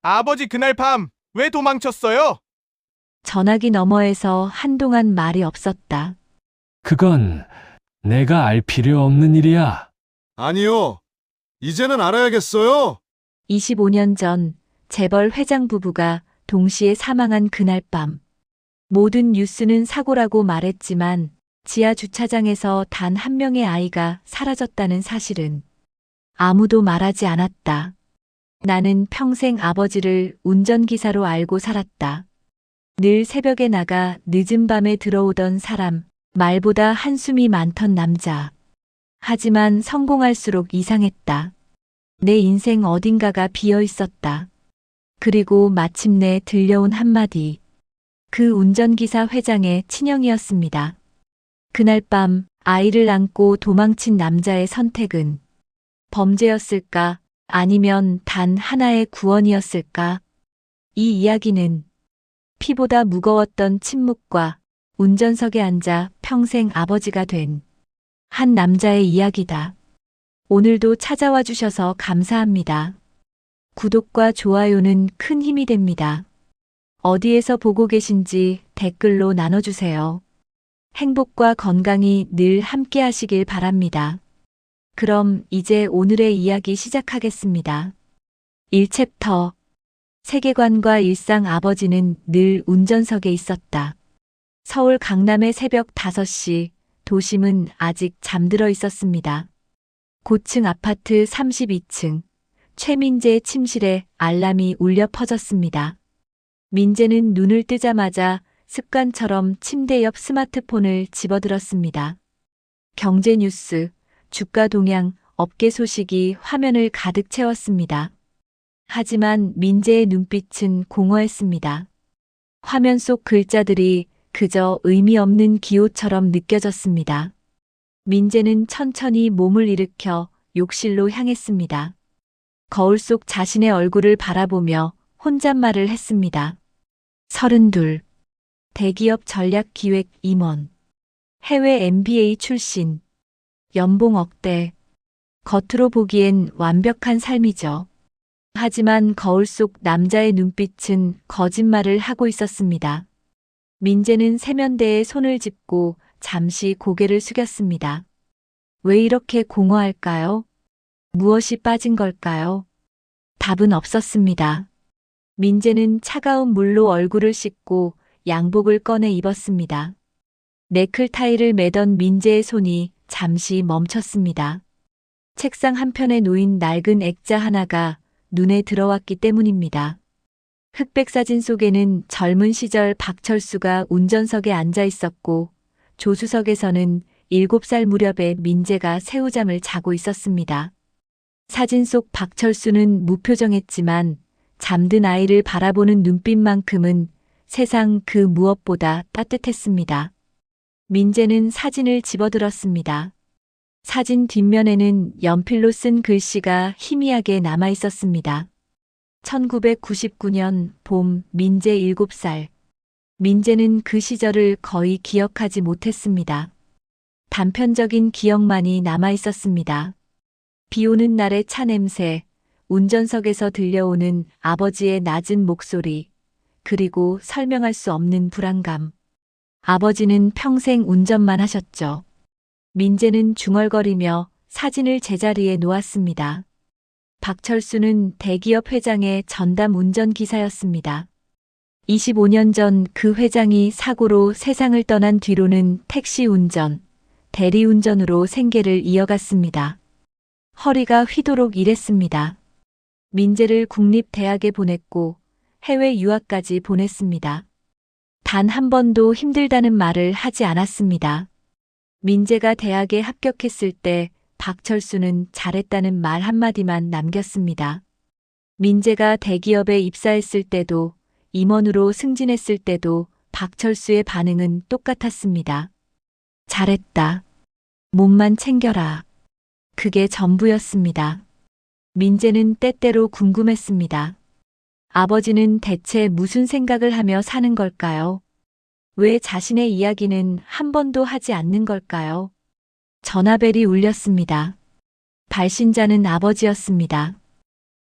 아버지 그날 밤 왜 도망쳤어요? 전화기 너머에서 한동안 말이 없었다. 그건 내가 알 필요 없는 일이야. 아니요. 이제는 알아야겠어요. 25년 전 재벌 회장 부부가 동시에 사망한 그날 밤. 모든 뉴스는 사고라고 말했지만 지하 주차장에서 단 한 명의 아이가 사라졌다는 사실은 아무도 말하지 않았다. 나는 평생 아버지를 운전기사로 알고 살았다. 늘 새벽에 나가 늦은 밤에 들어오던 사람, 말보다 한숨이 많던 남자. 하지만 성공할수록 이상했다. 내 인생 어딘가가 비어 있었다. 그리고 마침내 들려온 한마디. 그 운전기사 회장의 친형이었습니다. 그날 밤 아이를 안고 도망친 남자의 선택은 범죄였을까? 아니면 단 하나의 구원이었을까? 이 이야기는 피보다 무거웠던 침묵과 운전석에 앉아 평생 아버지가 된 한 남자의 이야기다. 오늘도 찾아와 주셔서 감사합니다. 구독과 좋아요는 큰 힘이 됩니다. 어디에서 보고 계신지 댓글로 나눠주세요. 행복과 건강이 늘 함께 하시길 바랍니다. 그럼 이제 오늘의 이야기 시작하겠습니다. 1챕터 세계관과 일상. 아버지는 늘 운전석에 있었다. 서울 강남의 새벽 5시, 도심은 아직 잠들어 있었습니다. 고층 아파트 32층, 최민재의 침실에 알람이 울려 퍼졌습니다. 민재는 눈을 뜨자마자 습관처럼 침대 옆 스마트폰을 집어들었습니다. 경제 뉴스, 주가 동향, 업계 소식이 화면을 가득 채웠습니다. 하지만 민재의 눈빛은 공허했습니다. 화면 속 글자들이 그저 의미 없는 기호처럼 느껴졌습니다. 민재는 천천히 몸을 일으켜 욕실로 향했습니다. 거울 속 자신의 얼굴을 바라보며 혼잣말을 했습니다. 32. 대기업 전략기획 임원. 해외 MBA 출신. 연봉 억대. 겉으로 보기엔 완벽한 삶이죠. 하지만 거울 속 남자의 눈빛은 거짓말을 하고 있었습니다. 민재는 세면대에 손을 짚고 잠시 고개를 숙였습니다. 왜 이렇게 공허할까요? 무엇이 빠진 걸까요? 답은 없었습니다. 민재는 차가운 물로 얼굴을 씻고 양복을 꺼내 입었습니다. 네클타이를 매던 민재의 손이 잠시 멈췄습니다. 책상 한편에 놓인 낡은 액자 하나가 눈에 들어왔기 때문입니다. 흑백 사진 속에는 젊은 시절 박철수가 운전석에 앉아 있었고 조수석에서는 7살 무렵의 민재가 새우잠을 자고 있었습니다. 사진 속 박철수는 무표정했지만 잠든 아이를 바라보는 눈빛만큼은 세상 그 무엇보다 따뜻했습니다. 민재는 사진을 집어들었습니다. 사진 뒷면에는 연필로 쓴 글씨가 희미하게 남아 있었습니다. 1999년 봄, 민재 7살. 민재는 그 시절을 거의 기억하지 못했습니다. 단편적인 기억만이 남아 있었습니다. 비 오는 날의 차 냄새, 운전석에서 들려오는 아버지의 낮은 목소리, 그리고 설명할 수 없는 불안감. 아버지는 평생 운전만 하셨죠. 민재는 중얼거리며 사진을 제자리에 놓았습니다. 박철수는 대기업 회장의 전담 운전기사였습니다. 25년 전 그 회장이 사고로 세상을 떠난 뒤로는 택시 운전, 대리운전으로 생계를 이어갔습니다. 허리가 휘도록 일했습니다. 민재를 국립대학에 보냈고 해외 유학까지 보냈습니다. 단 한 번도 힘들다는 말을 하지 않았습니다. 민재가 대학에 합격했을 때 박철수는 잘했다는 말 한마디만 남겼습니다. 민재가 대기업에 입사했을 때도 임원으로 승진했을 때도 박철수의 반응은 똑같았습니다. 잘했다. 몸만 챙겨라. 그게 전부였습니다. 민재는 때때로 궁금했습니다. 아버지는 대체 무슨 생각을 하며 사는 걸까요? 왜 자신의 이야기는 한 번도 하지 않는 걸까요? 전화벨이 울렸습니다. 발신자는 아버지였습니다.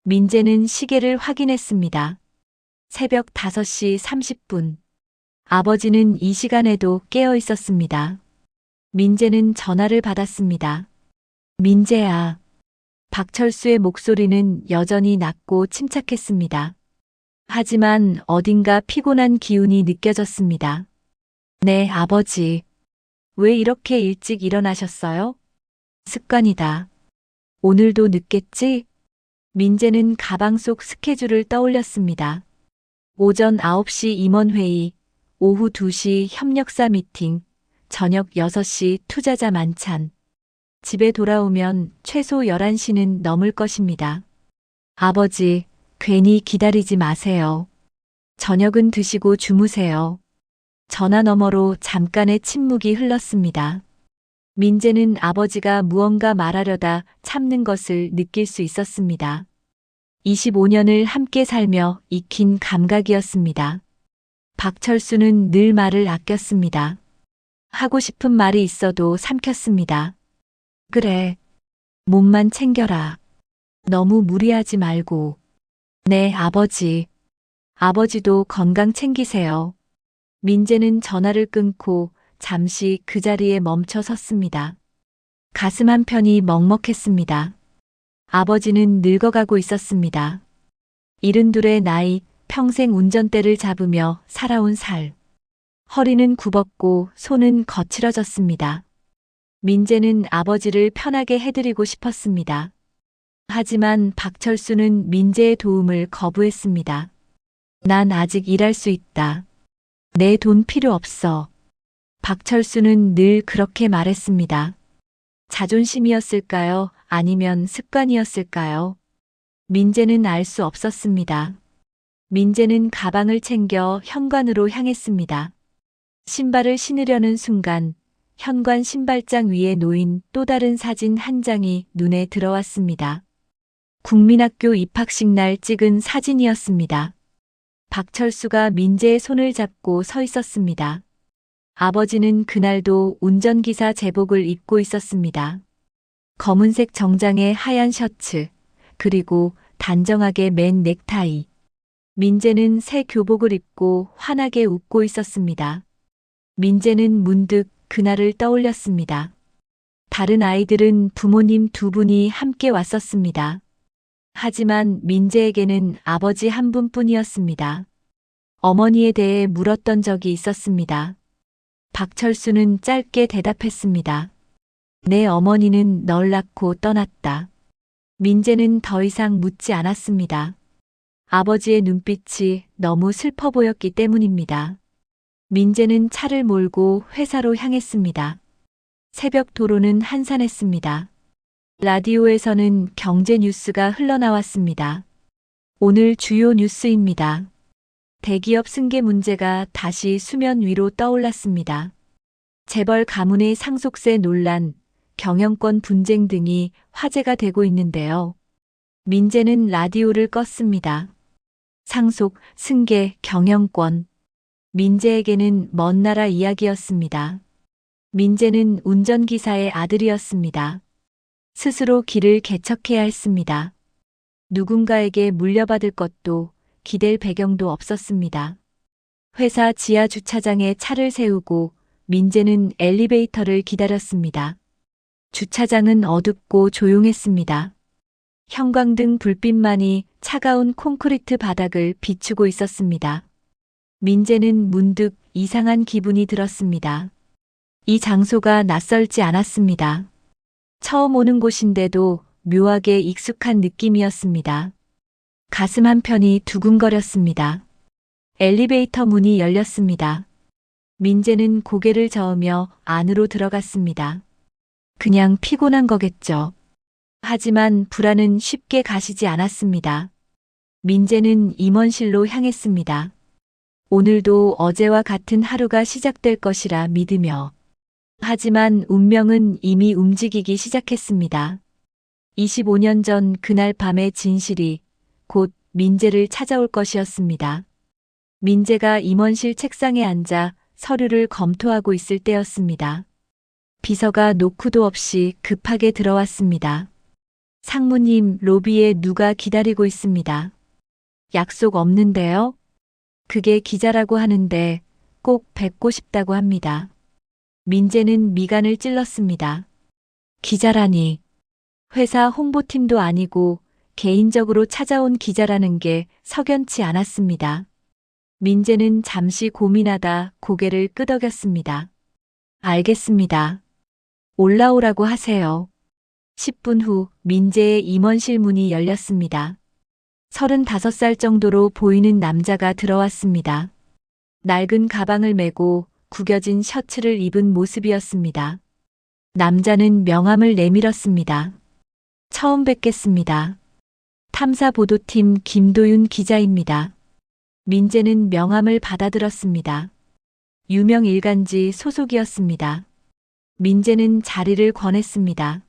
민재는 시계를 확인했습니다. 새벽 5시 30분. 아버지는 이 시간에도 깨어 있었습니다. 민재는 전화를 받았습니다. 민재야. 박철수의 목소리는 여전히 낮고 침착했습니다. 하지만 어딘가 피곤한 기운이 느껴졌습니다. 네, 아버지. 왜 이렇게 일찍 일어나셨어요? 습관이다. 오늘도 늦겠지? 민재는 가방 속 스케줄을 떠올렸습니다. 오전 9시 임원회의, 오후 2시 협력사 미팅, 저녁 6시 투자자 만찬. 집에 돌아오면 최소 11시는 넘을 것입니다. 아버지, 괜히 기다리지 마세요. 저녁은 드시고 주무세요. 전화 너머로 잠깐의 침묵이 흘렀습니다. 민재는 아버지가 무언가 말하려다 참는 것을 느낄 수 있었습니다. 25년을 함께 살며 익힌 감각이었습니다. 박철수는 늘 말을 아꼈습니다. 하고 싶은 말이 있어도 삼켰습니다. 그래. 몸만 챙겨라. 너무 무리하지 말고. 네, 아버지. 아버지도 건강 챙기세요. 민재는 전화를 끊고 잠시 그 자리에 멈춰 섰습니다. 가슴 한편이 먹먹했습니다. 아버지는 늙어가고 있었습니다. 72의 나이, 평생 운전대를 잡으며 살아온 살. 허리는 굽었고 손은 거칠어졌습니다. 민재는 아버지를 편하게 해드리고 싶었습니다. 하지만 박철수는 민재의 도움을 거부했습니다. 난 아직 일할 수 있다. 내 돈 필요 없어. 박철수는 늘 그렇게 말했습니다. 자존심이었을까요? 아니면 습관이었을까요? 민재는 알 수 없었습니다. 민재는 가방을 챙겨 현관으로 향했습니다. 신발을 신으려는 순간 현관 신발장 위에 놓인 또 다른 사진 한 장이 눈에 들어왔습니다. 국민학교 입학식 날 찍은 사진이었습니다. 박철수가 민재의 손을 잡고 서 있었습니다. 아버지는 그날도 운전기사 제복을 입고 있었습니다. 검은색 정장에 하얀 셔츠, 그리고 단정하게 맨 넥타이. 민재는 새 교복을 입고 환하게 웃고 있었습니다. 민재는 문득 그날을 떠올렸습니다. 다른 아이들은 부모님 두 분이 함께 왔었습니다. 하지만 민재에게는 아버지 한 분뿐이었습니다. 어머니에 대해 물었던 적이 있었습니다. 박철수는 짧게 대답했습니다. 내 어머니는 널 낳고 떠났다. 민재는 더 이상 묻지 않았습니다. 아버지의 눈빛이 너무 슬퍼 보였기 때문입니다. 민재는 차를 몰고 회사로 향했습니다. 새벽 도로는 한산했습니다. 라디오에서는 경제 뉴스가 흘러나왔습니다. 오늘 주요 뉴스입니다. 대기업 승계 문제가 다시 수면 위로 떠올랐습니다. 재벌 가문의 상속세 논란, 경영권 분쟁 등이 화제가 되고 있는데요. 민재는 라디오를 껐습니다. 상속, 승계, 경영권. 민재에게는 먼 나라 이야기였습니다. 민재는 운전기사의 아들이었습니다. 스스로 길을 개척해야 했습니다. 누군가에게 물려받을 것도 기댈 배경도 없었습니다. 회사 지하 주차장에 차를 세우고 민재는 엘리베이터를 기다렸습니다. 주차장은 어둡고 조용했습니다. 형광등 불빛만이 차가운 콘크리트 바닥을 비추고 있었습니다. 민재는 문득 이상한 기분이 들었습니다. 이 장소가 낯설지 않았습니다. 처음 오는 곳인데도 묘하게 익숙한 느낌이었습니다. 가슴 한편이 두근거렸습니다. 엘리베이터 문이 열렸습니다. 민재는 고개를 저으며 안으로 들어갔습니다. 그냥 피곤한 거겠죠. 하지만 불안은 쉽게 가시지 않았습니다. 민재는 임원실로 향했습니다. 오늘도 어제와 같은 하루가 시작될 것이라 믿으며. 하지만 운명은 이미 움직이기 시작했습니다. 25년 전 그날 밤의 진실이 곧 민재를 찾아올 것이었습니다. 민재가 임원실 책상에 앉아 서류를 검토하고 있을 때였습니다. 비서가 노크도 없이 급하게 들어왔습니다. 상무님, 로비에 누가 기다리고 있습니다. 약속 없는데요? 그게 기자라고 하는데 꼭 뵙고 싶다고 합니다. 민재는 미간을 찔렀습니다. 기자라니. 회사 홍보팀도 아니고 개인적으로 찾아온 기자라는 게 석연치 않았습니다. 민재는 잠시 고민하다 고개를 끄덕였습니다. 알겠습니다. 올라오라고 하세요. 10분 후 민재의 임원실 문이 열렸습니다. 35살 정도로 보이는 남자가 들어왔습니다. 낡은 가방을 메고 구겨진 셔츠를 입은 모습이었습니다. 남자는 명함을 내밀었습니다. 처음 뵙겠습니다. 탐사보도팀 김도윤 기자입니다. 민재는 명함을 받아들었습니다. 유명 일간지 소속이었습니다. 민재는 자리를 권했습니다.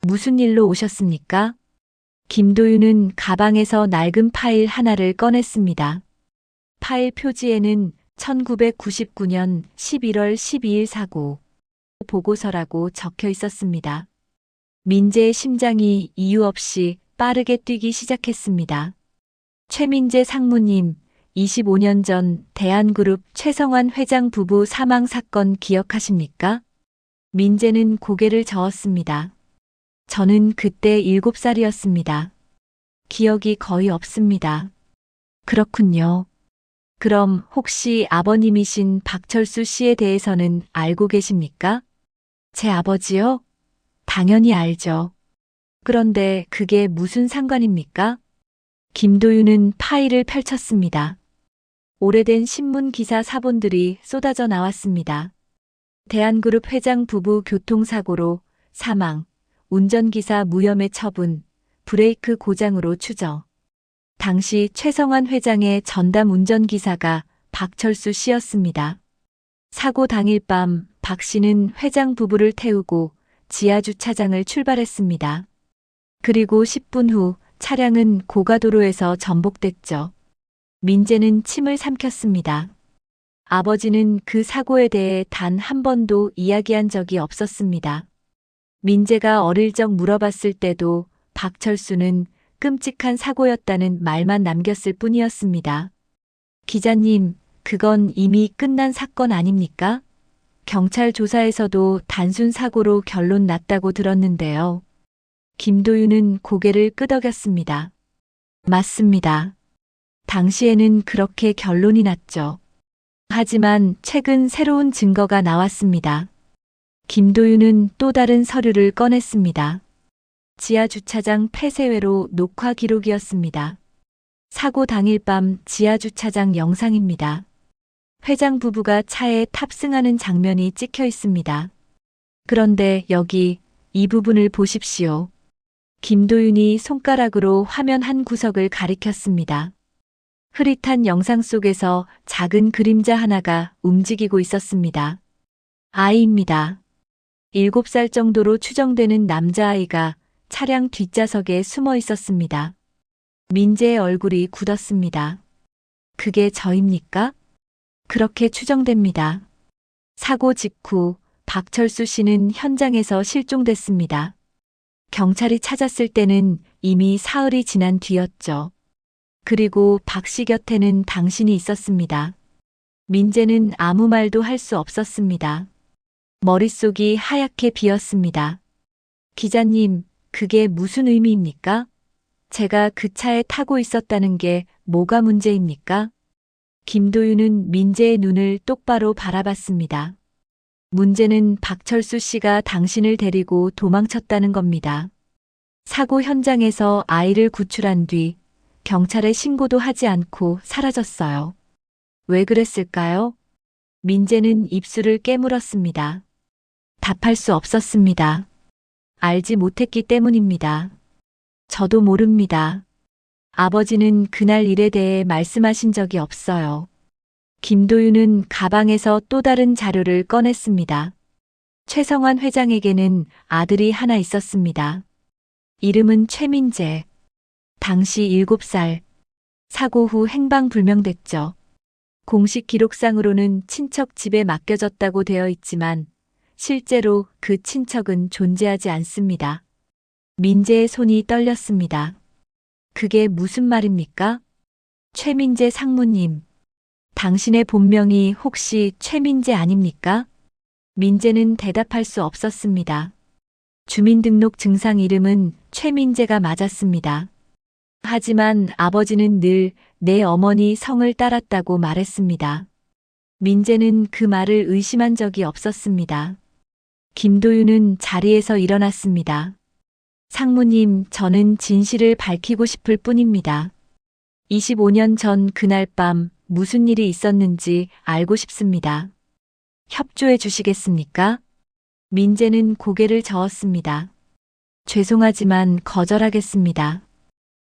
무슨 일로 오셨습니까? 김도윤은 가방에서 낡은 파일 하나를 꺼냈습니다. 파일 표지에는 1999년 11월 12일 사고 보고서라고 적혀 있었습니다. 민재의 심장이 이유 없이 빠르게 뛰기 시작했습니다. 최민재 상무님, 25년 전 대한그룹 최성환 회장 부부 사망 사건 기억하십니까? 민재는 고개를 저었습니다. 저는 그때 7살이었습니다. 기억이 거의 없습니다. 그렇군요. 그럼 혹시 아버님이신 박철수 씨에 대해서는 알고 계십니까? 제 아버지요? 당연히 알죠. 그런데 그게 무슨 상관입니까? 김도윤은 파일을 펼쳤습니다. 오래된 신문 기사 사본들이 쏟아져 나왔습니다. 대한그룹 회장 부부 교통사고로 사망, 운전기사 무혐의 처분, 브레이크 고장으로 추정. 당시 최성환 회장의 전담 운전기사가 박철수 씨였습니다. 사고 당일 밤 박 씨는 회장 부부를 태우고 지하주차장을 출발했습니다. 그리고 10분 후 차량은 고가도로에서 전복됐죠. 민재는 침을 삼켰습니다. 아버지는 그 사고에 대해 단 한 번도 이야기한 적이 없었습니다. 민재가 어릴 적 물어봤을 때도 박철수는 끔찍한 사고였다는 말만 남겼을 뿐이었습니다. 기자님, 그건 이미 끝난 사건 아닙니까? 경찰 조사에서도 단순 사고로 결론 났다고 들었는데요. 김도윤은 고개를 끄덕였습니다. 맞습니다. 당시에는 그렇게 결론이 났죠. 하지만 최근 새로운 증거가 나왔습니다. 김도윤은 또 다른 서류를 꺼냈습니다. 지하주차장 폐쇄회로 녹화 기록이었습니다. 사고 당일 밤 지하주차장 영상입니다. 회장 부부가 차에 탑승하는 장면이 찍혀 있습니다. 그런데 여기 이 부분을 보십시오. 김도윤이 손가락으로 화면 한 구석을 가리켰습니다. 흐릿한 영상 속에서 작은 그림자 하나가 움직이고 있었습니다. 아이입니다. 7살 정도로 추정되는 남자아이가 차량 뒷좌석에 숨어 있었습니다. 민재의 얼굴이 굳었습니다. 그게 저입니까? 그렇게 추정됩니다. 사고 직후 박철수 씨는 현장에서 실종됐습니다. 경찰이 찾았을 때는 이미 사흘이 지난 뒤였죠. 그리고 박 씨 곁에는 당신이 있었습니다. 민재는 아무 말도 할 수 없었습니다. 머릿속이 하얗게 비었습니다. 기자님, 그게 무슨 의미입니까? 제가 그 차에 타고 있었다는 게 뭐가 문제입니까? 김도윤은 민재의 눈을 똑바로 바라봤습니다. 문제는 박철수 씨가 당신을 데리고 도망쳤다는 겁니다. 사고 현장에서 아이를 구출한 뒤 경찰에 신고도 하지 않고 사라졌어요. 왜 그랬을까요? 민재는 입술을 깨물었습니다. 답할 수 없었습니다. 알지 못했기 때문입니다. 저도 모릅니다. 아버지는 그날 일에 대해 말씀하신 적이 없어요. 김도윤은 가방에서 또 다른 자료를 꺼냈습니다. 최성환 회장에게는 아들이 하나 있었습니다. 이름은 최민재. 당시 7살. 사고 후 행방불명됐죠. 공식 기록상으로는 친척 집에 맡겨졌다고 되어 있지만 실제로 그 친척은 존재하지 않습니다. 민재의 손이 떨렸습니다. 그게 무슨 말입니까? 최민재 상무님. 당신의 본명이 혹시 최민재 아닙니까? 민재는 대답할 수 없었습니다. 주민등록 증상 이름은 최민재가 맞았습니다. 하지만 아버지는 늘 내 어머니 성을 따랐다고 말했습니다. 민재는 그 말을 의심한 적이 없었습니다. 김도윤은 자리에서 일어났습니다. 상무님, 저는 진실을 밝히고 싶을 뿐입니다. 25년 전 그날 밤 무슨 일이 있었는지 알고 싶습니다. 협조해 주시겠습니까? 민재는 고개를 저었습니다. 죄송하지만 거절하겠습니다.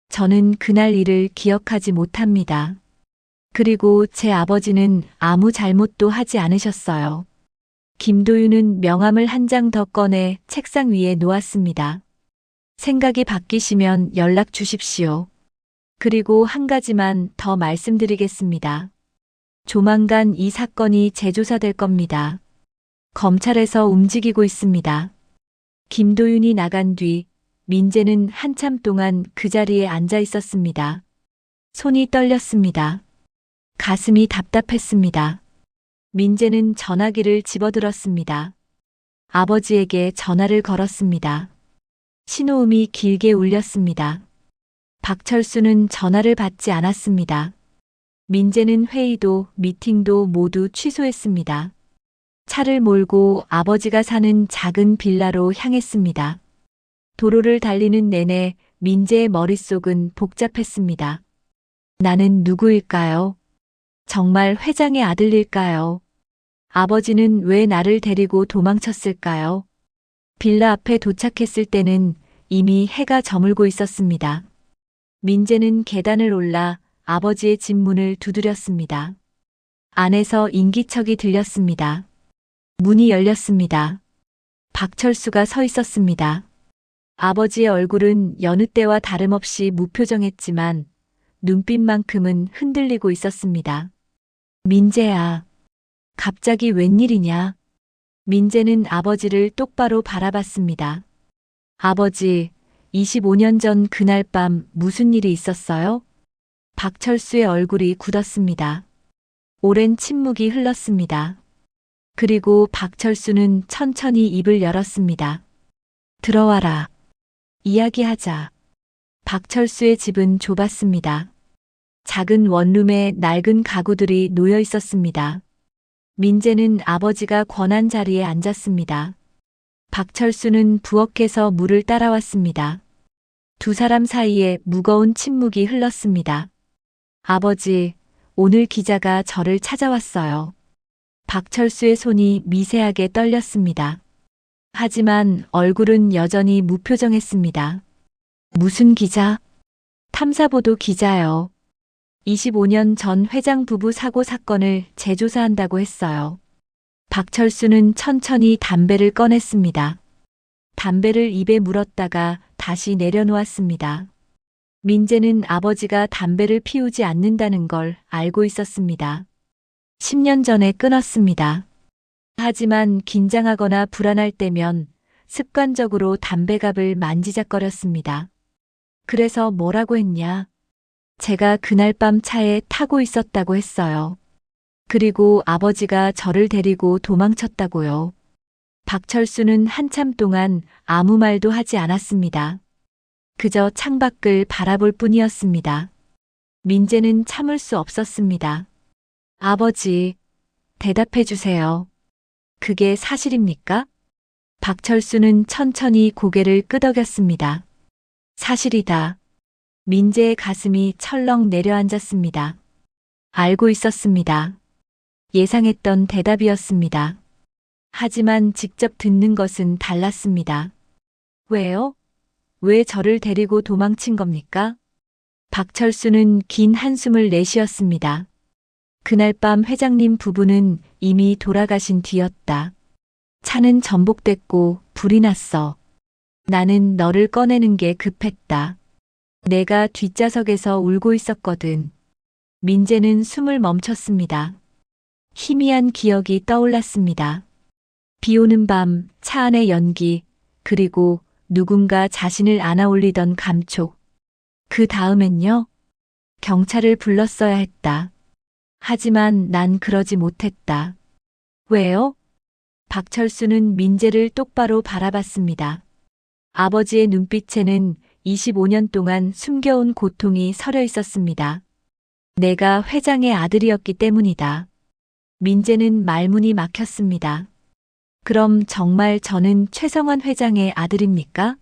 저는 그날 일을 기억하지 못합니다. 그리고 제 아버지는 아무 잘못도 하지 않으셨어요. 김도윤은 명함을 한 장 더 꺼내 책상 위에 놓았습니다. 생각이 바뀌시면 연락 주십시오. 그리고 한 가지만 더 말씀드리겠습니다. 조만간 이 사건이 재조사될 겁니다. 검찰에서 움직이고 있습니다. 김도윤이 나간 뒤 민재는 한참 동안 그 자리에 앉아 있었습니다. 손이 떨렸습니다. 가슴이 답답했습니다. 민재는 전화기를 집어들었습니다. 아버지에게 전화를 걸었습니다. 신호음이 길게 울렸습니다. 박철수는 전화를 받지 않았습니다. 민재는 회의도 미팅도 모두 취소했습니다. 차를 몰고 아버지가 사는 작은 빌라로 향했습니다. 도로를 달리는 내내 민재의 머릿속은 복잡했습니다. 나는 누구일까요? 정말 회장의 아들일까요? 아버지는 왜 나를 데리고 도망쳤을까요? 빌라 앞에 도착했을 때는 이미 해가 저물고 있었습니다. 민재는 계단을 올라 아버지의 집 문을 두드렸습니다. 안에서 인기척이 들렸습니다. 문이 열렸습니다. 박철수가 서 있었습니다. 아버지의 얼굴은 여느 때와 다름없이 무표정했지만 눈빛만큼은 흔들리고 있었습니다. 민재야, 갑자기 웬일이냐? 민재는 아버지를 똑바로 바라봤습니다. 아버지, 25년 전 그날 밤 무슨 일이 있었어요? 박철수의 얼굴이 굳었습니다. 오랜 침묵이 흘렀습니다. 그리고 박철수는 천천히 입을 열었습니다. 들어와라. 이야기하자. 박철수의 집은 좁았습니다. 작은 원룸에 낡은 가구들이 놓여 있었습니다. 민재는 아버지가 권한 자리에 앉았습니다. 박철수는 부엌에서 물을 따라왔습니다. 두 사람 사이에 무거운 침묵이 흘렀습니다. 아버지, 오늘 기자가 저를 찾아왔어요. 박철수의 손이 미세하게 떨렸습니다. 하지만 얼굴은 여전히 무표정했습니다. 무슨 기자? 탐사보도 기자요. 25년 전 회장 부부 사고 사건을 재조사한다고 했어요. 박철수는 천천히 담배를 꺼냈습니다. 담배를 입에 물었다가 다시 내려놓았습니다. 민재는 아버지가 담배를 피우지 않는다는 걸 알고 있었습니다. 10년 전에 끊었습니다. 하지만 긴장하거나 불안할 때면 습관적으로 담배갑을 만지작거렸습니다. 그래서 뭐라고 했냐? 제가 그날 밤 차에 타고 있었다고 했어요. 그리고 아버지가 저를 데리고 도망쳤다고요. 박철수는 한참 동안 아무 말도 하지 않았습니다. 그저 창밖을 바라볼 뿐이었습니다. 민재는 참을 수 없었습니다. 아버지, 대답해 주세요. 그게 사실입니까? 박철수는 천천히 고개를 끄덕였습니다. 사실이다. 민재의 가슴이 철렁 내려앉았습니다. 알고 있었습니다. 예상했던 대답이었습니다. 하지만 직접 듣는 것은 달랐습니다. 왜요? 왜 저를 데리고 도망친 겁니까? 박철수는 긴 한숨을 내쉬었습니다. 그날 밤 회장님 부부는 이미 돌아가신 뒤였다. 차는 전복됐고 불이 났어. 나는 너를 꺼내는 게 급했다. 내가 뒷좌석에서 울고 있었거든. 민재는 숨을 멈췄습니다. 희미한 기억이 떠올랐습니다. 비 오는 밤, 차 안의 연기, 그리고 누군가 자신을 안아 올리던 감촉. 그 다음엔요? 경찰을 불렀어야 했다. 하지만 난 그러지 못했다. 왜요? 박철수는 민재를 똑바로 바라봤습니다. 아버지의 눈빛에는 25년 동안 숨겨온 고통이 서려 있었습니다. 내가 회장의 아들이었기 때문이다. 민재는 말문이 막혔습니다. 그럼 정말 저는 최성환 회장의 아들입니까?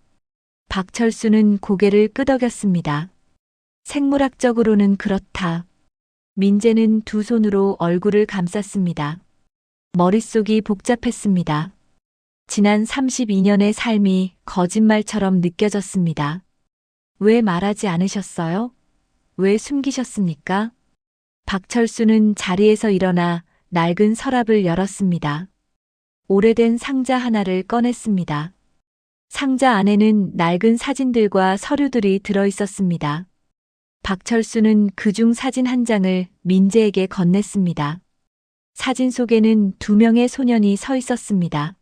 박철수는 고개를 끄덕였습니다. 생물학적으로는 그렇다. 민재는 두 손으로 얼굴을 감쌌습니다. 머릿속이 복잡했습니다. 지난 32년의 삶이 거짓말처럼 느껴졌습니다. 왜 말하지 않으셨어요? 왜 숨기셨습니까? 박철수는 자리에서 일어나 낡은 서랍을 열었습니다. 오래된 상자 하나를 꺼냈습니다. 상자 안에는 낡은 사진들과 서류들이 들어 있었습니다. 박철수는 그중 사진 한 장을 민재에게 건넸습니다. 사진 속에는 두 명의 소년이 서 있었습니다.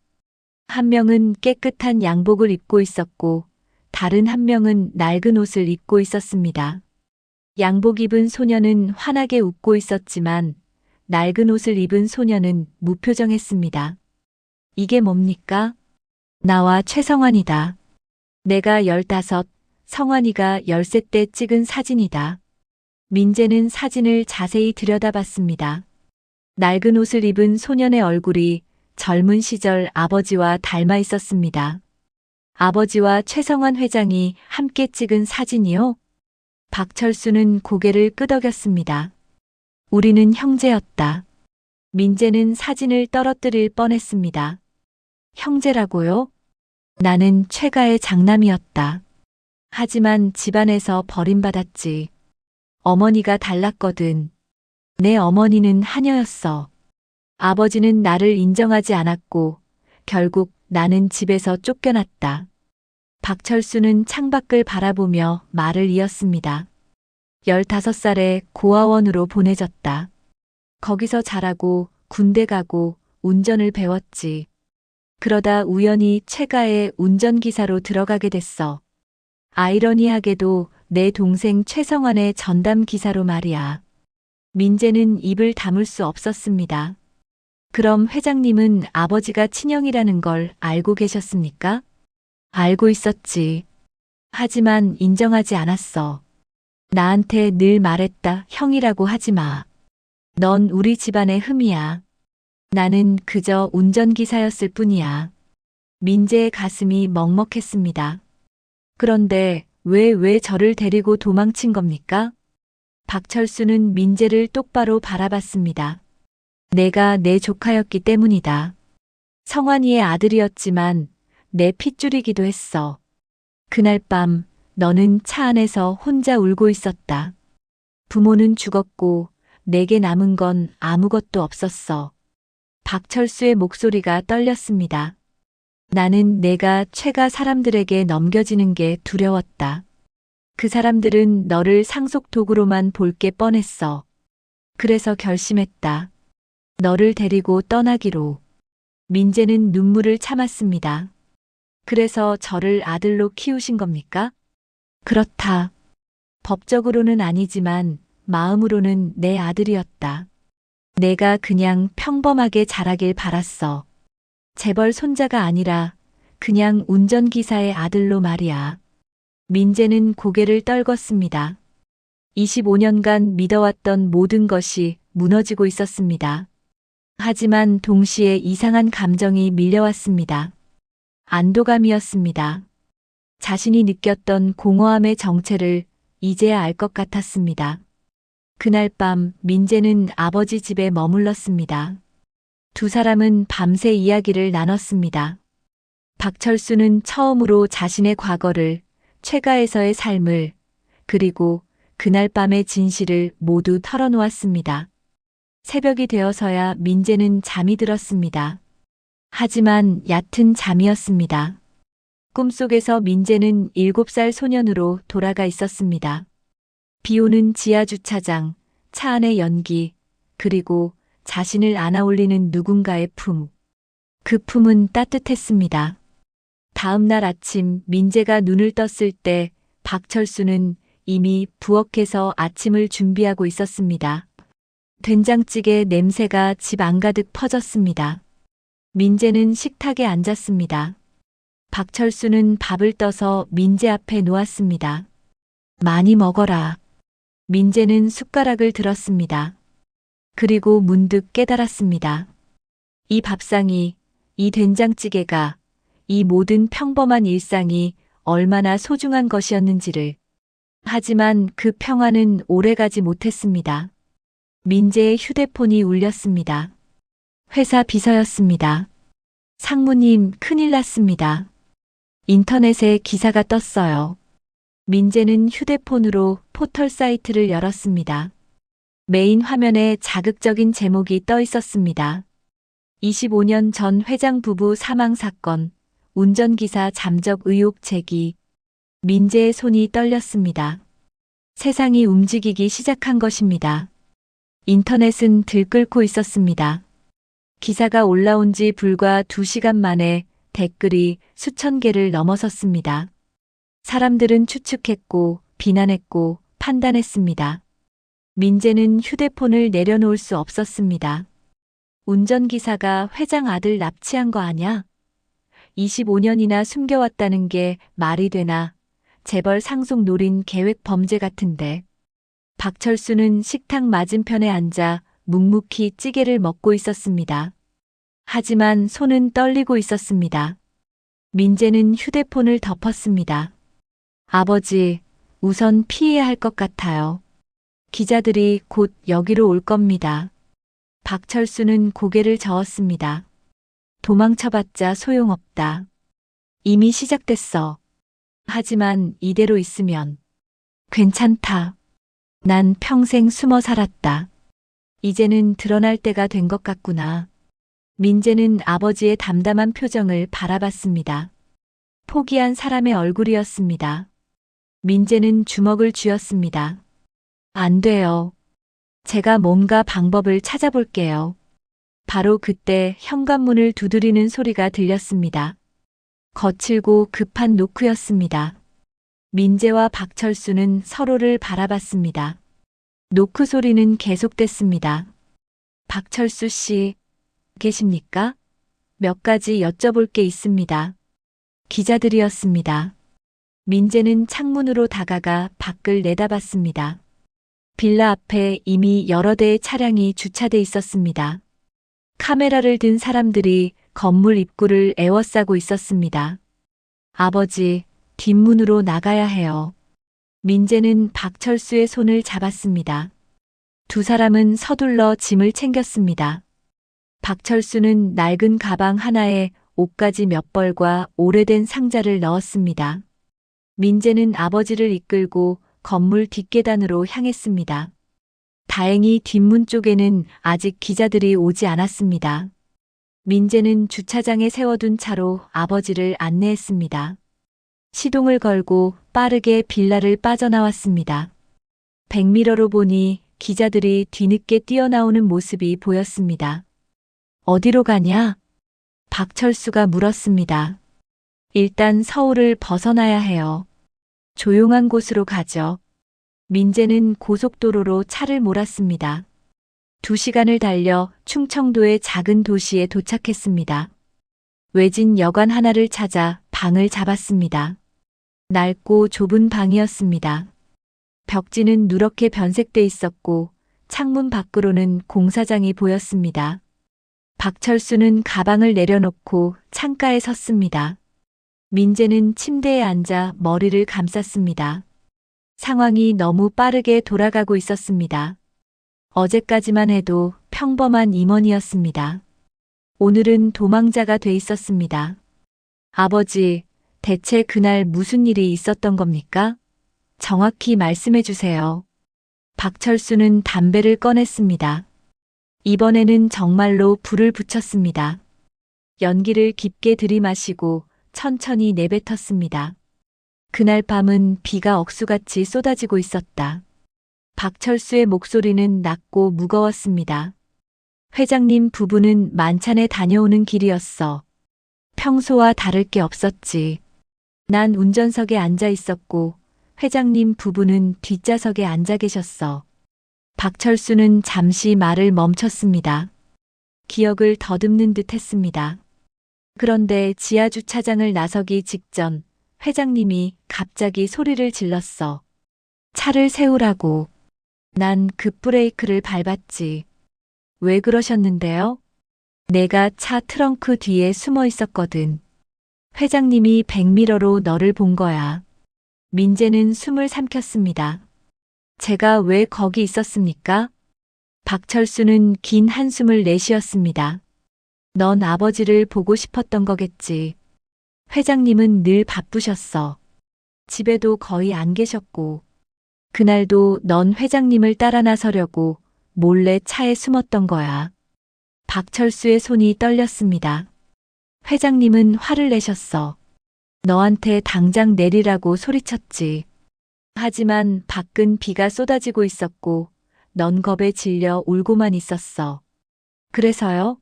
한 명은 깨끗한 양복을 입고 있었고, 다른 한 명은 낡은 옷을 입고 있었습니다. 양복 입은 소년은 환하게 웃고 있었지만, 낡은 옷을 입은 소년은 무표정했습니다. 이게 뭡니까? 나와 최성환이다. 내가 15, 성환이가 13 때 찍은 사진이다. 민재는 사진을 자세히 들여다봤습니다. 낡은 옷을 입은 소년의 얼굴이 젊은 시절 아버지와 닮아 있었습니다. 아버지와 최성환 회장이 함께 찍은 사진이요? 박철수는 고개를 끄덕였습니다. 우리는 형제였다. 민재는 사진을 떨어뜨릴 뻔했습니다. 형제라고요? 나는 최가의 장남이었다. 하지만 집안에서 버림받았지. 어머니가 달랐거든. 내 어머니는 하녀였어. 아버지는 나를 인정하지 않았고 결국 나는 집에서 쫓겨났다. 박철수는 창밖을 바라보며 말을 이었습니다. 15살에 고아원으로 보내졌다. 거기서 자라고 군대 가고 운전을 배웠지. 그러다 우연히 최가의 운전기사로 들어가게 됐어. 아이러니하게도 내 동생 최성환의 전담 기사로 말이야. 민재는 입을 다물 수 없었습니다. 그럼 회장님은 아버지가 친형이라는 걸 알고 계셨습니까? 알고 있었지. 하지만 인정하지 않았어. 나한테 늘 말했다. 형이라고 하지 마. 넌 우리 집안의 흠이야. 나는 그저 운전기사였을 뿐이야. 민재의 가슴이 먹먹했습니다. 그런데 왜 저를 데리고 도망친 겁니까? 박철수는 민재를 똑바로 바라봤습니다. 내가 내 조카였기 때문이다. 성환이의 아들이었지만 내 핏줄이기도 했어. 그날 밤 너는 차 안에서 혼자 울고 있었다. 부모는 죽었고 내게 남은 건 아무것도 없었어. 박철수의 목소리가 떨렸습니다. 나는 내가 최가 사람들에게 넘겨지는 게 두려웠다. 그 사람들은 너를 상속 도구로만 볼 게 뻔했어. 그래서 결심했다. 너를 데리고 떠나기로. 민재는 눈물을 참았습니다. 그래서 저를 아들로 키우신 겁니까? 그렇다. 법적으로는 아니지만 마음으로는 내 아들이었다. 내가 그냥 평범하게 자라길 바랐어. 재벌 손자가 아니라 그냥 운전기사의 아들로 말이야. 민재는 고개를 떨궜습니다. 25년간 믿어왔던 모든 것이 무너지고 있었습니다. 하지만 동시에 이상한 감정이 밀려왔습니다. 안도감이었습니다. 자신이 느꼈던 공허함의 정체를 이제야 알 것 같았습니다. 그날 밤 민재는 아버지 집에 머물렀습니다. 두 사람은 밤새 이야기를 나눴습니다. 박철수는 처음으로 자신의 과거를, 최가에서의 삶을, 그리고 그날 밤의 진실을 모두 털어놓았습니다. 새벽이 되어서야 민재는 잠이 들었습니다. 하지만 얕은 잠이었습니다. 꿈속에서 민재는 7살 소년으로 돌아가 있었습니다. 비 오는 지하주차장, 차 안의 연기, 그리고 자신을 안아올리는 누군가의 품. 그 품은 따뜻했습니다. 다음 날 아침 민재가 눈을 떴을 때 박철수는 이미 부엌에서 아침을 준비하고 있었습니다. 된장찌개 냄새가 집 안가득 퍼졌습니다. 민재는 식탁에 앉았습니다. 박철수는 밥을 떠서 민재 앞에 놓았습니다. 많이 먹어라. 민재는 숟가락을 들었습니다. 그리고 문득 깨달았습니다. 이 밥상이, 이 된장찌개가, 이 모든 평범한 일상이 얼마나 소중한 것이었는지를. 하지만 그 평화는 오래가지 못했습니다. 민재의 휴대폰이 울렸습니다. 회사 비서였습니다. 상무님, 큰일 났습니다. 인터넷에 기사가 떴어요. 민재는 휴대폰으로 포털 사이트를 열었습니다. 메인 화면에 자극적인 제목이 떠 있었습니다. 25년 전 회장 부부 사망 사건, 운전기사 잠적 의혹 제기. 민재의 손이 떨렸습니다. 세상이 움직이기 시작한 것입니다. 인터넷은 들끓고 있었습니다. 기사가 올라온 지 불과 2시간 만에 댓글이 수천 개를 넘어섰습니다. 사람들은 추측했고, 비난했고, 판단했습니다. 민재는 휴대폰을 내려놓을 수 없었습니다. 운전기사가 회장 아들 납치한 거 아냐? 25년이나 숨겨왔다는 게 말이 되나? 재벌 상속 노린 계획 범죄 같은데. 박철수는 식탁 맞은편에 앉아 묵묵히 찌개를 먹고 있었습니다. 하지만 손은 떨리고 있었습니다. 민재는 휴대폰을 덮었습니다. 아버지, 우선 피해야 할 것 같아요. 기자들이 곧 여기로 올 겁니다. 박철수는 고개를 저었습니다. 도망쳐봤자 소용없다. 이미 시작됐어. 하지만 이대로 있으면 괜찮다. 난 평생 숨어 살았다. 이제는 드러날 때가 된 것 같구나. 민재는 아버지의 담담한 표정을 바라봤습니다. 포기한 사람의 얼굴이었습니다. 민재는 주먹을 쥐었습니다. 안 돼요. 제가 뭔가 방법을 찾아볼게요. 바로 그때 현관문을 두드리는 소리가 들렸습니다. 거칠고 급한 노크였습니다. 민재와 박철수는 서로를 바라봤습니다. 노크 소리는 계속됐습니다. 박철수 씨, 계십니까? 몇 가지 여쭤볼 게 있습니다. 기자들이었습니다. 민재는 창문으로 다가가 밖을 내다봤습니다. 빌라 앞에 이미 여러 대의 차량이 주차돼 있었습니다. 카메라를 든 사람들이 건물 입구를 에워싸고 있었습니다. 아버지, 뒷문으로 나가야 해요. 민재는 박철수의 손을 잡았습니다. 두 사람은 서둘러 짐을 챙겼습니다. 박철수는 낡은 가방 하나에 옷가지 몇 벌과 오래된 상자를 넣었습니다. 민재는 아버지를 이끌고 건물 뒷계단으로 향했습니다. 다행히 뒷문 쪽에는 아직 기자들이 오지 않았습니다. 민재는 주차장에 세워둔 차로 아버지를 안내했습니다. 시동을 걸고 빠르게 빌라를 빠져나왔습니다. 백미러로 보니 기자들이 뒤늦게 뛰어나오는 모습이 보였습니다. 어디로 가냐? 박철수가 물었습니다. 일단 서울을 벗어나야 해요. 조용한 곳으로 가죠. 민재는 고속도로로 차를 몰았습니다. 2시간을 달려 충청도의 작은 도시에 도착했습니다. 외진 여관 하나를 찾아 방을 잡았습니다. 낡고 좁은 방이었습니다. 벽지는 누렇게 변색돼 있었고 창문 밖으로는 공사장이 보였습니다. 박철수는 가방을 내려놓고 창가에 섰습니다. 민재는 침대에 앉아 머리를 감쌌습니다. 상황이 너무 빠르게 돌아가고 있었습니다. 어제까지만 해도 평범한 임원이었습니다. 오늘은 도망자가 돼 있었습니다. 아버지, 대체 그날 무슨 일이 있었던 겁니까? 정확히 말씀해 주세요. 박철수는 담배를 꺼냈습니다. 이번에는 정말로 불을 붙였습니다. 연기를 깊게 들이마시고 천천히 내뱉었습니다. 그날 밤은 비가 억수같이 쏟아지고 있었다. 박철수의 목소리는 낮고 무거웠습니다. 회장님 부부는 만찬에 다녀오는 길이었어. 평소와 다를 게 없었지. 난 운전석에 앉아 있었고 회장님 부부는 뒷좌석에 앉아 계셨어. 박철수는 잠시 말을 멈췄습니다. 기억을 더듬는 듯 했습니다. 그런데 지하 주차장을 나서기 직전 회장님이 갑자기 소리를 질렀어. 차를 세우라고. 난 급브레이크를 밟았지. 왜 그러셨는데요? 내가 차 트렁크 뒤에 숨어 있었거든. 회장님이 백미러로 너를 본 거야. 민재는 숨을 삼켰습니다. 제가 왜 거기 있었습니까? 박철수는 긴 한숨을 내쉬었습니다. 넌 아버지를 보고 싶었던 거겠지. 회장님은 늘 바쁘셨어. 집에도 거의 안 계셨고. 그날도 넌 회장님을 따라 나서려고 몰래 차에 숨었던 거야. 박철수의 손이 떨렸습니다. 회장님은 화를 내셨어. 너한테 당장 내리라고 소리쳤지. 하지만 밖은 비가 쏟아지고 있었고 넌 겁에 질려 울고만 있었어. 그래서요?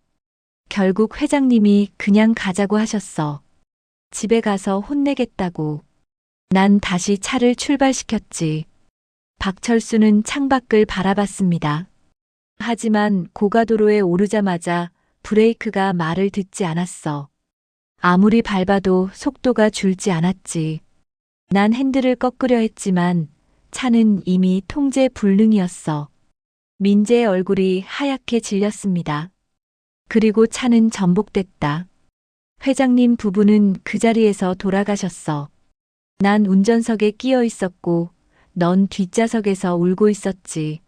결국 회장님이 그냥 가자고 하셨어. 집에 가서 혼내겠다고. 난 다시 차를 출발시켰지. 박철수는 창밖을 바라봤습니다. 하지만 고가도로에 오르자마자 브레이크가 말을 듣지 않았어. 아무리 밟아도 속도가 줄지 않았지. 난 핸들을 꺾으려 했지만 차는 이미 통제 불능이었어. 민재의 얼굴이 하얗게 질렸습니다. 그리고 차는 전복됐다. 회장님 부부는 그 자리에서 돌아가셨어. 난 운전석에 끼어 있었고 넌 뒷좌석에서 울고 있었지.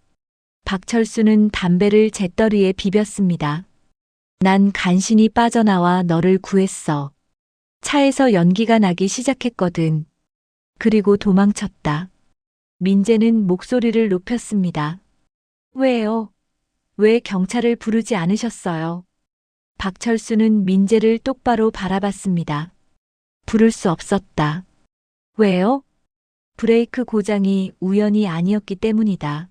박철수는 담배를 재떨이에 비볐습니다. 난 간신히 빠져나와 너를 구했어. 차에서 연기가 나기 시작했거든. 그리고 도망쳤다. 민재는 목소리를 높였습니다. 왜요? 왜 경찰을 부르지 않으셨어요? 박철수는 민재를 똑바로 바라봤습니다. 부를 수 없었다. 왜요? 브레이크 고장이 우연이 아니었기 때문이다.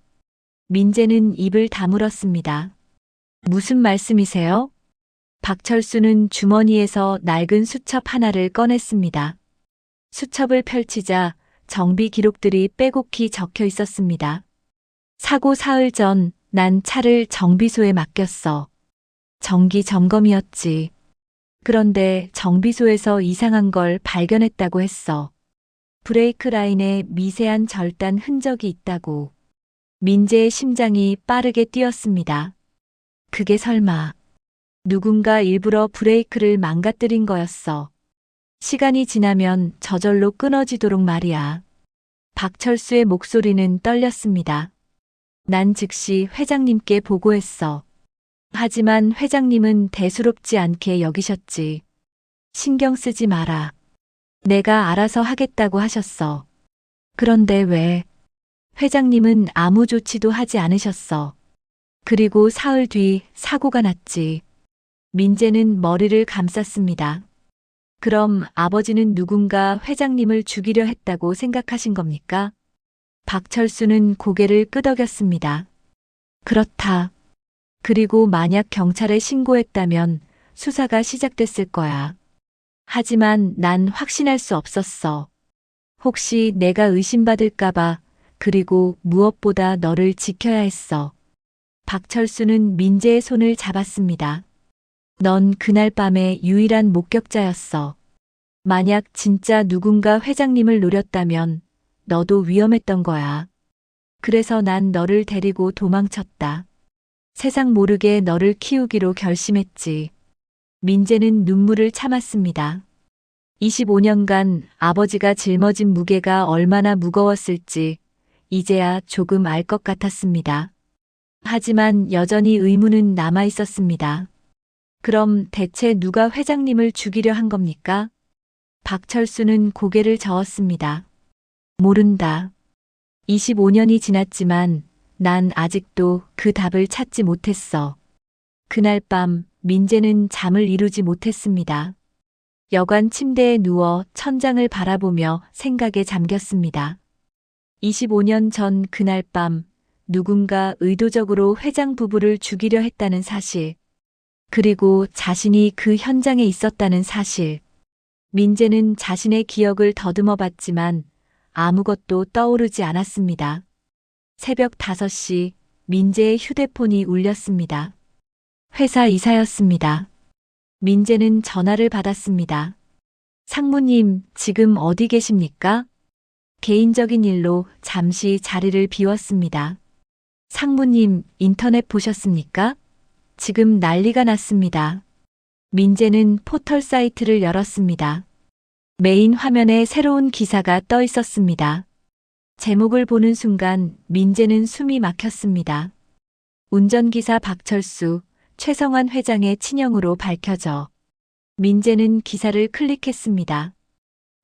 민재는 입을 다물었습니다. 무슨 말씀이세요? 박철수는 주머니에서 낡은 수첩 하나를 꺼냈습니다. 수첩을 펼치자 정비 기록들이 빼곡히 적혀 있었습니다. 사고 사흘 전 난 차를 정비소에 맡겼어. 정기 점검이었지. 그런데 정비소에서 이상한 걸 발견했다고 했어. 브레이크 라인에 미세한 절단 흔적이 있다고. 민재의 심장이 빠르게 뛰었습니다. 그게 설마 누군가 일부러 브레이크를 망가뜨린 거였어. 시간이 지나면 저절로 끊어지도록 말이야. 박철수의 목소리는 떨렸습니다. 난 즉시 회장님께 보고했어. 하지만 회장님은 대수롭지 않게 여기셨지. 신경 쓰지 마라. 내가 알아서 하겠다고 하셨어. 그런데 왜? 회장님은 아무 조치도 하지 않으셨어. 그리고 사흘 뒤 사고가 났지. 민재는 머리를 감쌌습니다. 그럼 아버지는 누군가 회장님을 죽이려 했다고 생각하신 겁니까? 박철수는 고개를 끄덕였습니다. 그렇다. 그리고 만약 경찰에 신고했다면 수사가 시작됐을 거야. 하지만 난 확신할 수 없었어. 혹시 내가 의심받을까봐, 그리고 무엇보다 너를 지켜야 했어. 박철수는 민재의 손을 잡았습니다. 넌 그날 밤의 유일한 목격자였어. 만약 진짜 누군가 회장님을 노렸다면 너도 위험했던 거야. 그래서 난 너를 데리고 도망쳤다. 세상 모르게 너를 키우기로 결심했지. 민재는 눈물을 참았습니다. 25년간 아버지가 짊어진 무게가 얼마나 무거웠을지 이제야 조금 알 것 같았습니다. 하지만 여전히 의문은 남아 있었습니다. 그럼 대체 누가 회장님을 죽이려 한 겁니까? 박철수는 고개를 저었습니다. 모른다. 25년이 지났지만 난 아직도 그 답을 찾지 못했어. 그날 밤 민재는 잠을 이루지 못했습니다. 여관 침대에 누워 천장을 바라보며 생각에 잠겼습니다. 25년 전 그날 밤 누군가 의도적으로 회장 부부를 죽이려 했다는 사실. 그리고 자신이 그 현장에 있었다는 사실. 민재는 자신의 기억을 더듬어 봤지만 아무것도 떠오르지 않았습니다. 새벽 5시 민재의 휴대폰이 울렸습니다. 회사 이사였습니다. 민재는 전화를 받았습니다. 상무님, 지금 어디 계십니까? 개인적인 일로 잠시 자리를 비웠습니다. 상무님, 인터넷 보셨습니까? 지금 난리가 났습니다. 민재는 포털 사이트를 열었습니다. 메인 화면에 새로운 기사가 떠 있었습니다. 제목을 보는 순간 민재는 숨이 막혔습니다. 운전기사 박철수, 최성환 회장의 친형으로 밝혀져. 민재는 기사를 클릭했습니다.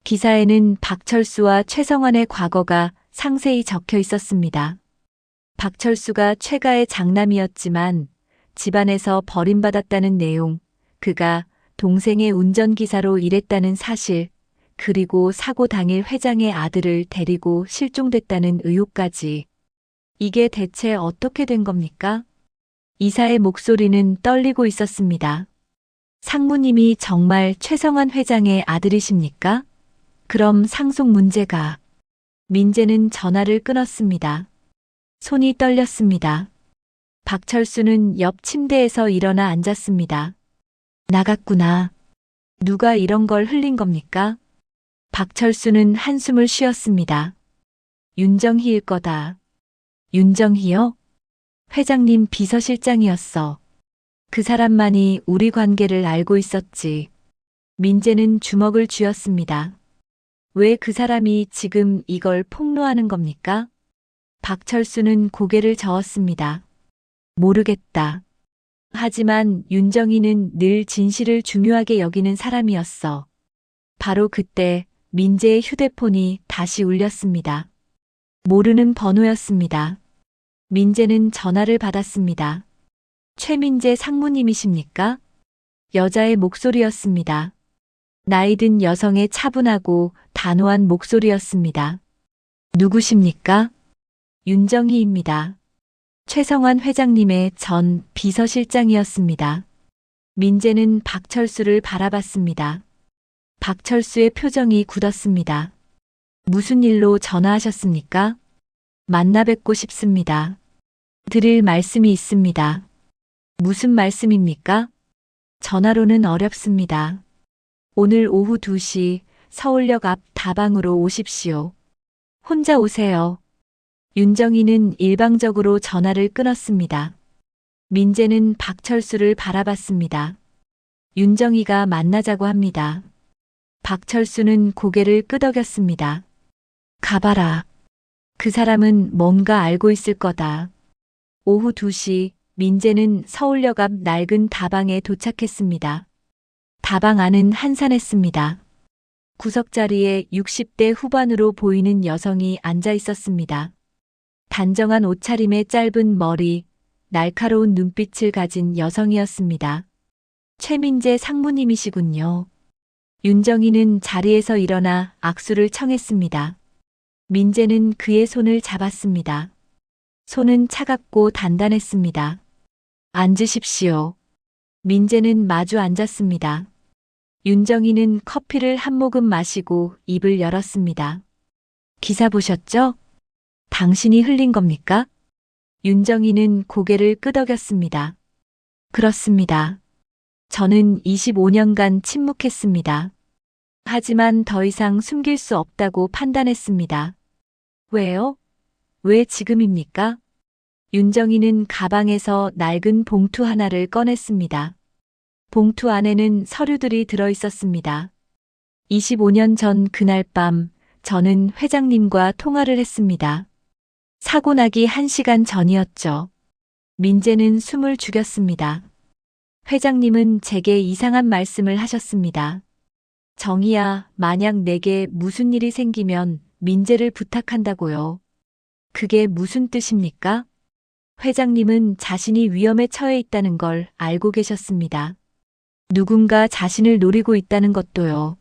기사에는 박철수와 최성환의 과거가 상세히 적혀 있었습니다. 박철수가 최가의 장남이었지만 집안에서 버림받았다는 내용, 그가 동생의 운전기사로 일했다는 사실, 그리고 사고 당일 회장의 아들을 데리고 실종됐다는 의혹까지. 이게 대체 어떻게 된 겁니까? 이사의 목소리는 떨리고 있었습니다. 상무님이 정말 최성환 회장의 아들이십니까? 그럼 상속 문제가. 민재는 전화를 끊었습니다. 손이 떨렸습니다. 박철수는 옆 침대에서 일어나 앉았습니다. 나갔구나. 누가 이런 걸 흘린 겁니까? 박철수는 한숨을 쉬었습니다. 윤정희일 거다. 윤정희요? 회장님 비서실장이었어. 그 사람만이 우리 관계를 알고 있었지. 민재는 주먹을 쥐었습니다. 왜 그 사람이 지금 이걸 폭로하는 겁니까? 박철수는 고개를 저었습니다. 모르겠다. 하지만 윤정희는 늘 진실을 중요하게 여기는 사람이었어. 바로 그때 민재의 휴대폰이 다시 울렸습니다. 모르는 번호였습니다. 민재는 전화를 받았습니다. 최민재 상무님이십니까? 여자의 목소리였습니다. 나이든 여성의 차분하고 단호한 목소리였습니다. 누구십니까? 윤정희입니다. 최성환 회장님의 전 비서실장이었습니다. 민재는 박철수를 바라봤습니다. 박철수의 표정이 굳었습니다. 무슨 일로 전화하셨습니까? 만나 뵙고 싶습니다. 드릴 말씀이 있습니다. 무슨 말씀입니까? 전화로는 어렵습니다. 오늘 오후 2시 서울역 앞 다방으로 오십시오. 혼자 오세요. 윤정희는 일방적으로 전화를 끊었습니다. 민재는 박철수를 바라봤습니다. 윤정희가 만나자고 합니다. 박철수는 고개를 끄덕였습니다. 가봐라. 그 사람은 뭔가 알고 있을 거다. 오후 2시 민재는 서울역 앞 낡은 다방에 도착했습니다. 다방 안은 한산했습니다. 구석자리에 60대 후반으로 보이는 여성이 앉아 있었습니다. 단정한 옷차림에 짧은 머리, 날카로운 눈빛을 가진 여성이었습니다. 최민재 상무님이시군요. 윤정희는 자리에서 일어나 악수를 청했습니다. 민재는 그의 손을 잡았습니다. 손은 차갑고 단단했습니다. 앉으십시오. 민재는 마주 앉았습니다. 윤정희는 커피를 한 모금 마시고 입을 열었습니다. 기사 보셨죠? 당신이 흘린 겁니까? 윤정희는 고개를 끄덕였습니다. 그렇습니다. 저는 25년간 침묵했습니다. 하지만 더 이상 숨길 수 없다고 판단했습니다. 왜요? 왜 지금입니까? 윤정희는 가방에서 낡은 봉투 하나를 꺼냈습니다. 봉투 안에는 서류들이 들어 있었습니다. 25년 전 그날 밤 저는 회장님과 통화를 했습니다. 사고 나기 1시간 전이었죠. 민재는 숨을 죽였습니다. 회장님은 제게 이상한 말씀을 하셨습니다. 정희야, 만약 내게 무슨 일이 생기면 민재를 부탁한다고요. 그게 무슨 뜻입니까? 회장님은 자신이 위험에 처해 있다는 걸 알고 계셨습니다. 누군가 자신을 노리고 있다는 것도요.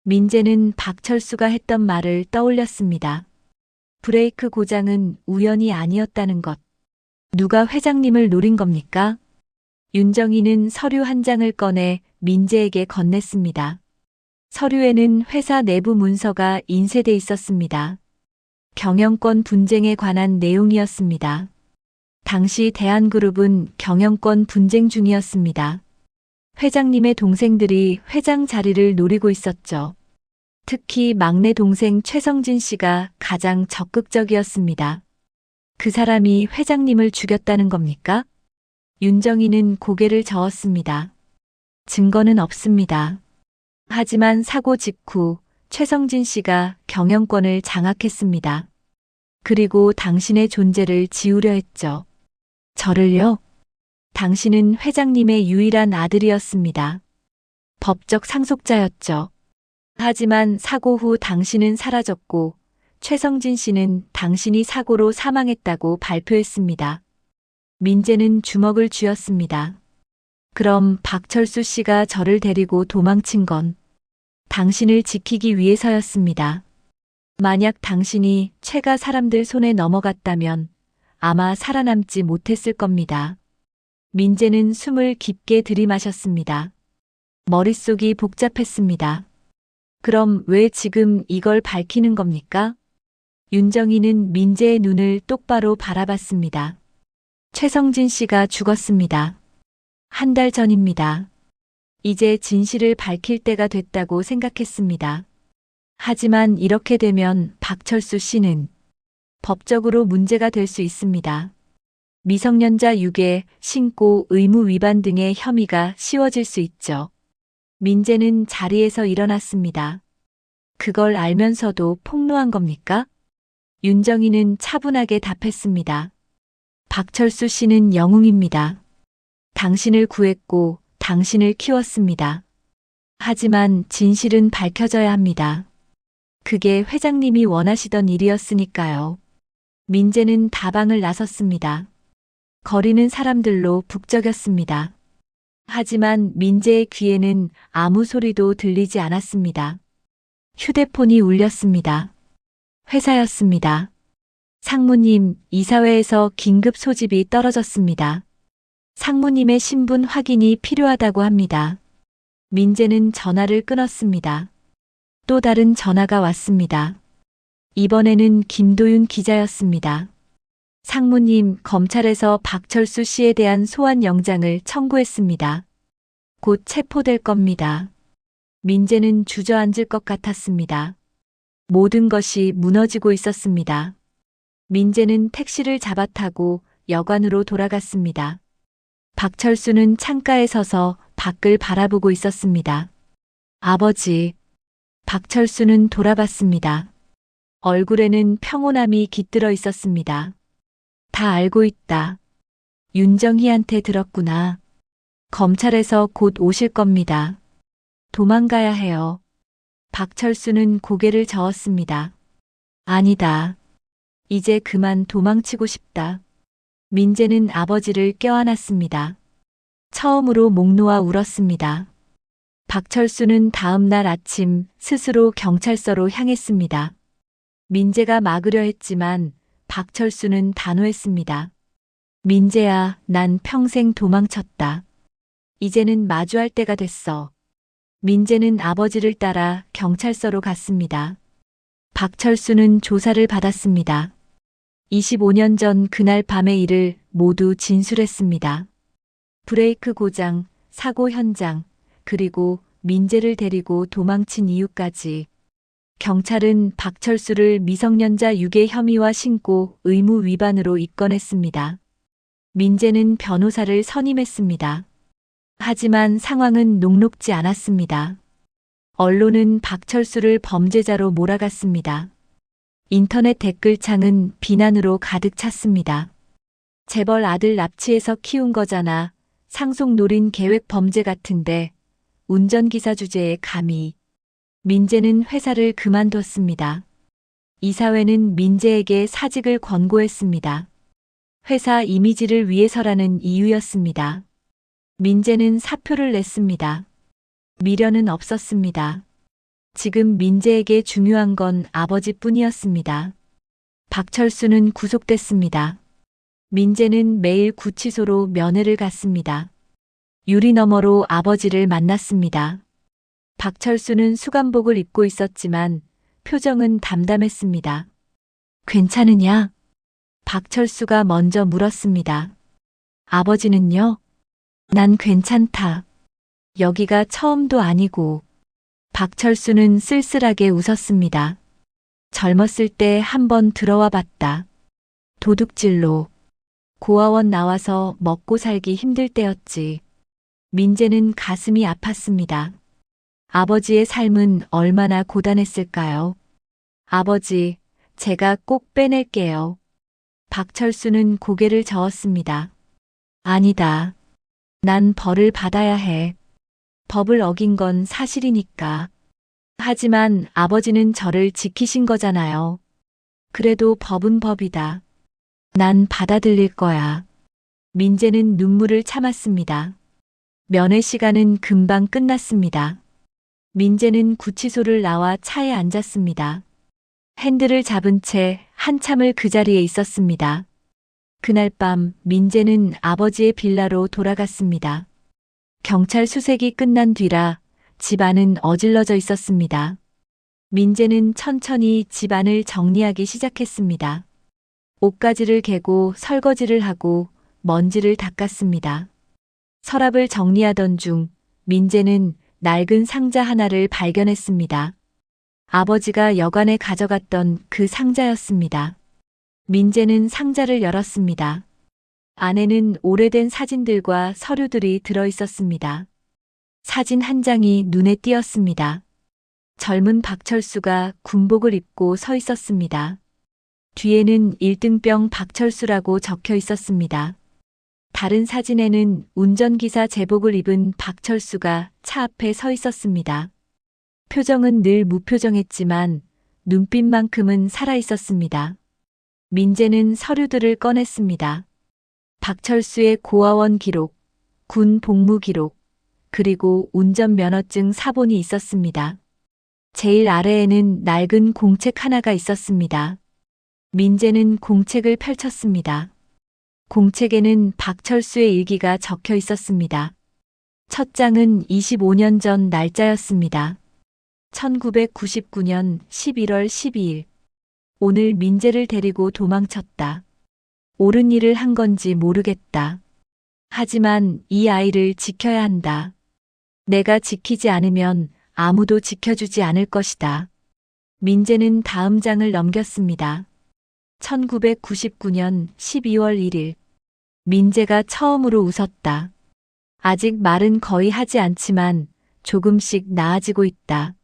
민재는 박철수가 했던 말을 떠올렸습니다. 브레이크 고장은 우연이 아니었다는 것. 누가 회장님을 노린 겁니까? 윤정희는 서류 한 장을 꺼내 민재에게 건넸습니다. 서류에는 회사 내부 문서가 인쇄돼 있었습니다. 경영권 분쟁에 관한 내용이었습니다. 당시 대한그룹은 경영권 분쟁 중이었습니다. 회장님의 동생들이 회장 자리를 노리고 있었죠. 특히 막내 동생 최성진 씨가 가장 적극적이었습니다. 그 사람이 회장님을 죽였다는 겁니까? 윤정희는 고개를 저었습니다. 증거는 없습니다. 하지만 사고 직후 최성진 씨가 경영권을 장악했습니다. 그리고 당신의 존재를 지우려 했죠. 저를요? 당신은 회장님의 유일한 아들이었습니다. 법적 상속자였죠. 하지만 사고 후 당신은 사라졌고 최성진 씨는 당신이 사고로 사망했다고 발표했습니다. 민재는 주먹을 쥐었습니다. 그럼 박철수 씨가 저를 데리고 도망친 건 당신을 지키기 위해서였습니다. 만약 당신이 최가 사람들 손에 넘어갔다면 아마 살아남지 못했을 겁니다. 민재는 숨을 깊게 들이마셨습니다. 머릿속이 복잡했습니다. 그럼 왜 지금 이걸 밝히는 겁니까? 윤정희는 민재의 눈을 똑바로 바라봤습니다. 최성진 씨가 죽었습니다. 한 달 전입니다. 이제 진실을 밝힐 때가 됐다고 생각했습니다. 하지만 이렇게 되면 박철수 씨는 법적으로 문제가 될 수 있습니다. 미성년자 유괴, 신고 의무 위반 등의 혐의가 씌워질 수 있죠. 민재는 자리에서 일어났습니다. 그걸 알면서도 폭로한 겁니까? 윤정희는 차분하게 답했습니다. 박철수 씨는 영웅입니다. 당신을 구했고 당신을 키웠습니다. 하지만 진실은 밝혀져야 합니다. 그게 회장님이 원하시던 일이었으니까요. 민재는 다방을 나섰습니다. 거리는 사람들로 북적였습니다. 하지만 민재의 귀에는 아무 소리도 들리지 않았습니다. 휴대폰이 울렸습니다. 회사였습니다. 상무님, 이사회에서 긴급 소집이 떨어졌습니다. 상무님의 신분 확인이 필요하다고 합니다. 민재는 전화를 끊었습니다. 또 다른 전화가 왔습니다. 이번에는 김도윤 기자였습니다. 상무님, 검찰에서 박철수 씨에 대한 소환 영장을 청구했습니다. 곧 체포될 겁니다. 민재는 주저앉을 것 같았습니다. 모든 것이 무너지고 있었습니다. 민재는 택시를 잡아타고 여관으로 돌아갔습니다. 박철수는 창가에 서서 밖을 바라보고 있었습니다. 아버지. 박철수는 돌아봤습니다. 얼굴에는 평온함이 깃들어 있었습니다. 다 알고 있다. 윤정희한테 들었구나. 검찰에서 곧 오실 겁니다. 도망가야 해요. 박철수는 고개를 저었습니다. 아니다. 이제 그만 도망치고 싶다. 민재는 아버지를 껴안았습니다. 처음으로 목 놓아 울었습니다. 박철수는 다음 날 아침 스스로 경찰서로 향했습니다. 민재가 막으려 했지만 박철수는 단호했습니다. 민재야, 난 평생 도망쳤다. 이제는 마주할 때가 됐어. 민재는 아버지를 따라 경찰서로 갔습니다. 박철수는 조사를 받았습니다. 25년 전 그날 밤의 일을 모두 진술했습니다. 브레이크 고장, 사고 현장, 그리고 민재를 데리고 도망친 이유까지. 경찰은 박철수를 미성년자 유괴 혐의와 신고 의무 위반으로 입건했습니다. 민재는 변호사를 선임했습니다. 하지만 상황은 녹록지 않았습니다. 언론은 박철수를 범죄자로 몰아갔습니다. 인터넷 댓글창은 비난으로 가득 찼습니다. 재벌 아들 납치해서 키운 거잖아. 상속 노린 계획 범죄 같은데 운전기사 주제에 감히. 민재는 회사를 그만뒀습니다. 이사회는 민재에게 사직을 권고했습니다. 회사 이미지를 위해서라는 이유였습니다. 민재는 사표를 냈습니다. 미련은 없었습니다. 지금 민재에게 중요한 건 아버지뿐이었습니다. 박철수는 구속됐습니다. 민재는 매일 구치소로 면회를 갔습니다. 유리 너머로 아버지를 만났습니다. 박철수는 수감복을 입고 있었지만 표정은 담담했습니다. 괜찮으냐? 박철수가 먼저 물었습니다. 아버지는요? 난 괜찮다. 여기가 처음도 아니고. 박철수는 쓸쓸하게 웃었습니다. 젊었을 때 한번 들어와 봤다. 도둑질로. 고아원 나와서 먹고 살기 힘들 때였지. 민재는 가슴이 아팠습니다. 아버지의 삶은 얼마나 고단했을까요? 아버지, 제가 꼭 빼낼게요. 박철수는 고개를 저었습니다. 아니다. 난 벌을 받아야 해. 법을 어긴 건 사실이니까. 하지만 아버지는 저를 지키신 거잖아요. 그래도 법은 법이다. 난 받아들일 거야. 민재는 눈물을 참았습니다. 면회 시간은 금방 끝났습니다. 민재는 구치소를 나와 차에 앉았습니다. 핸들을 잡은 채 한참을 그 자리에 있었습니다. 그날 밤 민재는 아버지의 빌라로 돌아갔습니다. 경찰 수색이 끝난 뒤라 집안은 어질러져 있었습니다. 민재는 천천히 집안을 정리하기 시작했습니다. 옷가지를 개고 설거지를 하고 먼지를 닦았습니다. 서랍을 정리하던 중 민재는 낡은 상자 하나를 발견했습니다. 아버지가 여관에 가져갔던 그 상자였습니다. 민재는 상자를 열었습니다. 안에는 오래된 사진들과 서류들이 들어 있었습니다. 사진 한 장이 눈에 띄었습니다. 젊은 박철수가 군복을 입고 서 있었습니다. 뒤에는 1등병 박철수라고 적혀 있었습니다. 다른 사진에는 운전기사 제복을 입은 박철수가 차 앞에 서 있었습니다. 표정은 늘 무표정했지만 눈빛만큼은 살아 있었습니다. 민재는 서류들을 꺼냈습니다. 박철수의 고아원 기록, 군 복무 기록, 그리고 운전면허증 사본이 있었습니다. 제일 아래에는 낡은 공책 하나가 있었습니다. 민재는 공책을 펼쳤습니다. 공책에는 박철수의 일기가 적혀 있었습니다. 첫 장은 25년 전 날짜였습니다. 1999년 11월 12일. 오늘 민재를 데리고 도망쳤다. 옳은 일을 한 건지 모르겠다. 하지만 이 아이를 지켜야 한다. 내가 지키지 않으면 아무도 지켜주지 않을 것이다. 민재는 다음 장을 넘겼습니다. 1999년 12월 1일. 민재가 처음으로 웃었다. 아직 말은 거의 하지 않지만 조금씩 나아지고 있다.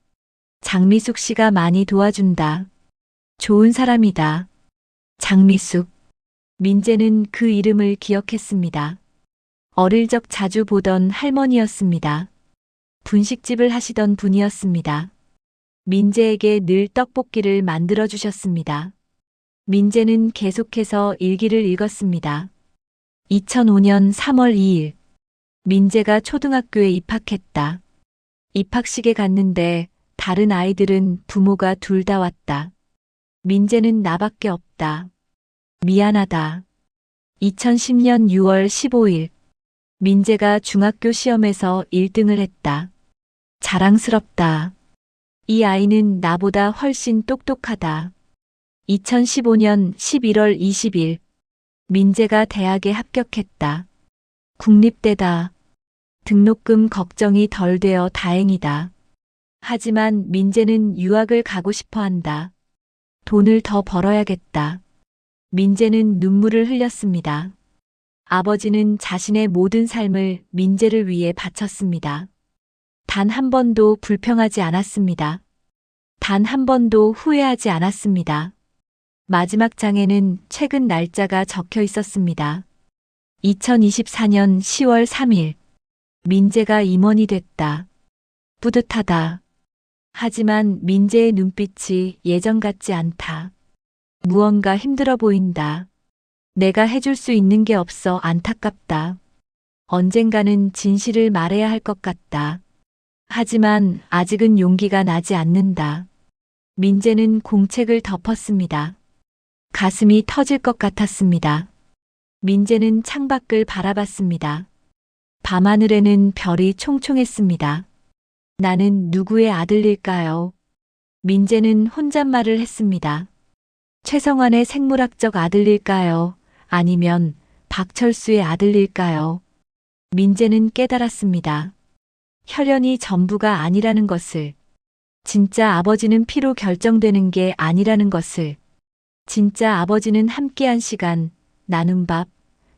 장미숙 씨가 많이 도와준다. 좋은 사람이다. 장미숙. 민재는 그 이름을 기억했습니다. 어릴 적 자주 보던 할머니였습니다. 분식집을 하시던 분이었습니다. 민재에게 늘 떡볶이를 만들어 주셨습니다. 민재는 계속해서 일기를 읽었습니다. 2005년 3월 2일. 민재가 초등학교에 입학했다. 입학식에 갔는데 다른 아이들은 부모가 둘 다 왔다. 민재는 나밖에 없다. 미안하다. 2010년 6월 15일. 민재가 중학교 시험에서 1등을 했다. 자랑스럽다. 이 아이는 나보다 훨씬 똑똑하다. 2015년 11월 20일. 민재가 대학에 합격했다. 국립대다. 등록금 걱정이 덜 되어 다행이다. 하지만 민재는 유학을 가고 싶어 한다. 돈을 더 벌어야겠다. 민재는 눈물을 흘렸습니다. 아버지는 자신의 모든 삶을 민재를 위해 바쳤습니다. 단 한 번도 불평하지 않았습니다. 단 한 번도 후회하지 않았습니다. 마지막 장에는 최근 날짜가 적혀 있었습니다. 2024년 10월 3일. 민재가 임원이 됐다. 뿌듯하다. 하지만 민재의 눈빛이 예전 같지 않다. 무언가 힘들어 보인다. 내가 해줄 수 있는 게 없어 안타깝다. 언젠가는 진실을 말해야 할 것 같다. 하지만 아직은 용기가 나지 않는다. 민재는 공책을 덮었습니다. 가슴이 터질 것 같았습니다. 민재는 창밖을 바라봤습니다. 밤하늘에는 별이 총총했습니다. 나는 누구의 아들일까요? 민재는 혼잣말을 했습니다. 최성환의 생물학적 아들일까요? 아니면 박철수의 아들일까요? 민재는 깨달았습니다. 혈연이 전부가 아니라는 것을, 진짜 아버지는 피로 결정되는 게 아니라는 것을, 진짜 아버지는 함께한 시간, 나눈 밥,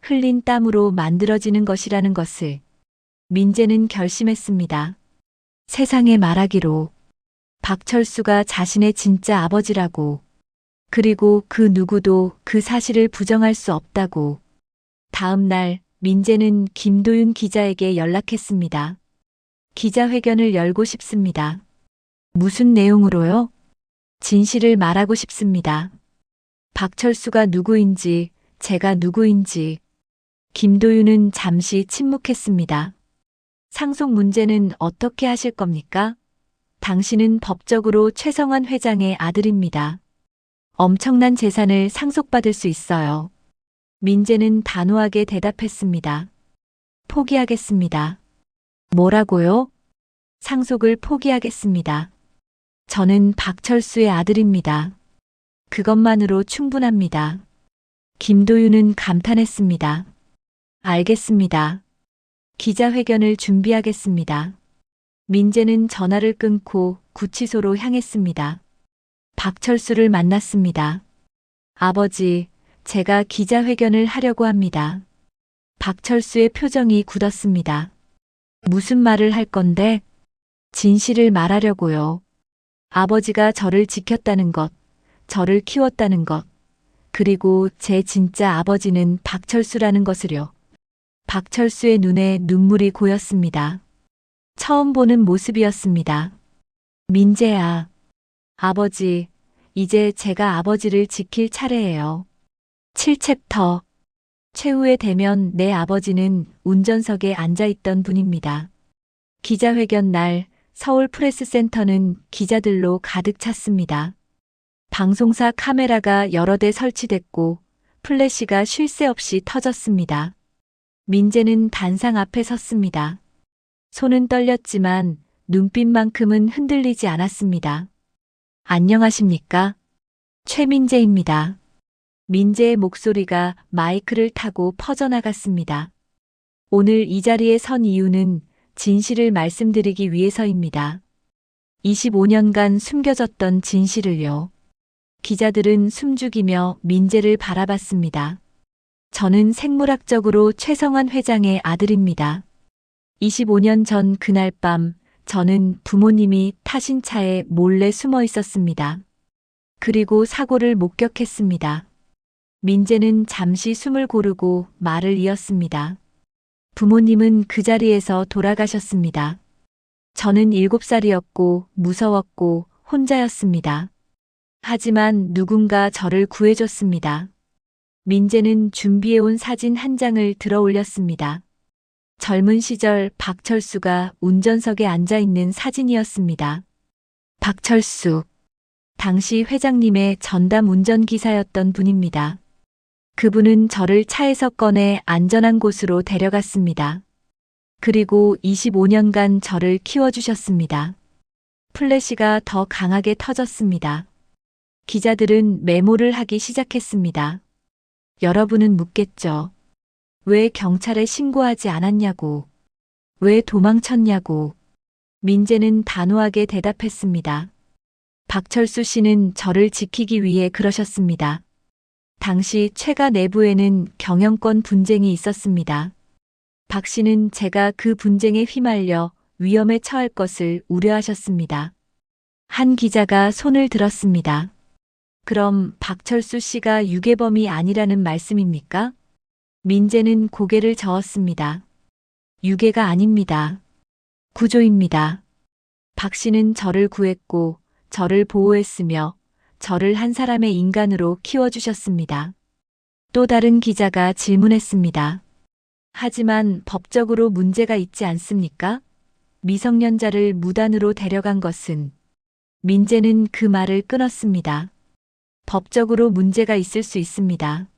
흘린 땀으로 만들어지는 것이라는 것을 민재는 결심했습니다. 세상에 말하기로 박철수가 자신의 진짜 아버지라고, 그리고 그 누구도 그 사실을 부정할 수 없다고. 다음 날 민재는 김도윤 기자에게 연락했습니다. 기자회견을 열고 싶습니다. 무슨 내용으로요? 진실을 말하고 싶습니다. 박철수가 누구인지, 제가 누구인지. 김도윤은 잠시 침묵했습니다. 상속 문제는 어떻게 하실 겁니까? 당신은 법적으로 최성환 회장의 아들입니다. 엄청난 재산을 상속받을 수 있어요. 민재는 단호하게 대답했습니다. 포기하겠습니다. 뭐라고요? 상속을 포기하겠습니다. 저는 박철수의 아들입니다. 그것만으로 충분합니다. 김도윤은 감탄했습니다. 알겠습니다. 기자회견을 준비하겠습니다. 민재는 전화를 끊고 구치소로 향했습니다. 박철수를 만났습니다. 아버지, 제가 기자회견을 하려고 합니다. 박철수의 표정이 굳었습니다. 무슨 말을 할 건데? 진실을 말하려고요. 아버지가 저를 지켰다는 것, 저를 키웠다는 것, 그리고 제 진짜 아버지는 박철수라는 것을요. 박철수의 눈에 눈물이 고였습니다. 처음 보는 모습이었습니다. 민재야, 아버지, 이제 제가 아버지를 지킬 차례예요. 7챕터. 최후의 대면. 내 아버지는 운전석에 앉아있던 분입니다. 기자회견 날 서울 프레스센터는 기자들로 가득 찼습니다. 방송사 카메라가 여러 대 설치됐고 플래시가 쉴 새 없이 터졌습니다. 민재는 단상 앞에 섰습니다. 손은 떨렸지만 눈빛만큼은 흔들리지 않았습니다. 안녕하십니까? 최민재입니다. 민재의 목소리가 마이크를 타고 퍼져나갔습니다. 오늘 이 자리에 선 이유는 진실을 말씀드리기 위해서입니다. 25년간 숨겨졌던 진실을요. 기자들은 숨죽이며 민재를 바라봤습니다. 저는 생물학적으로 최성환 회장의 아들입니다. 25년 전 그날 밤 저는 부모님이 타신 차에 몰래 숨어 있었습니다. 그리고 사고를 목격했습니다. 민재는 잠시 숨을 고르고 말을 이었습니다. 부모님은 그 자리에서 돌아가셨습니다. 저는 7살이었고 무서웠고 혼자였습니다. 하지만 누군가 저를 구해줬습니다. 민재는 준비해온 사진 한 장을 들어 올렸습니다. 젊은 시절 박철수가 운전석에 앉아있는 사진이었습니다. 박철수. 당시 회장님의 전담 운전기사였던 분입니다. 그분은 저를 차에서 꺼내 안전한 곳으로 데려갔습니다. 그리고 25년간 저를 키워주셨습니다. 플래시가 더 강하게 터졌습니다. 기자들은 메모를 하기 시작했습니다. 여러분은 묻겠죠. 왜 경찰에 신고하지 않았냐고. 왜 도망쳤냐고. 민재는 단호하게 대답했습니다. 박철수 씨는 저를 지키기 위해 그러셨습니다. 당시 최가 내부에는 경영권 분쟁이 있었습니다. 박 씨는 제가 그 분쟁에 휘말려 위험에 처할 것을 우려하셨습니다. 한 기자가 손을 들었습니다. 그럼 박철수 씨가 유괴범이 아니라는 말씀입니까? 민재는 고개를 저었습니다. 유괴가 아닙니다. 구조입니다. 박 씨는 저를 구했고 저를 보호했으며 저를 한 사람의 인간으로 키워주셨습니다. 또 다른 기자가 질문했습니다. 하지만 법적으로 문제가 있지 않습니까? 미성년자를 무단으로 데려간 것은. 민재는 그 말을 끊었습니다. 법적으로 문제가 있을 수 있습니다.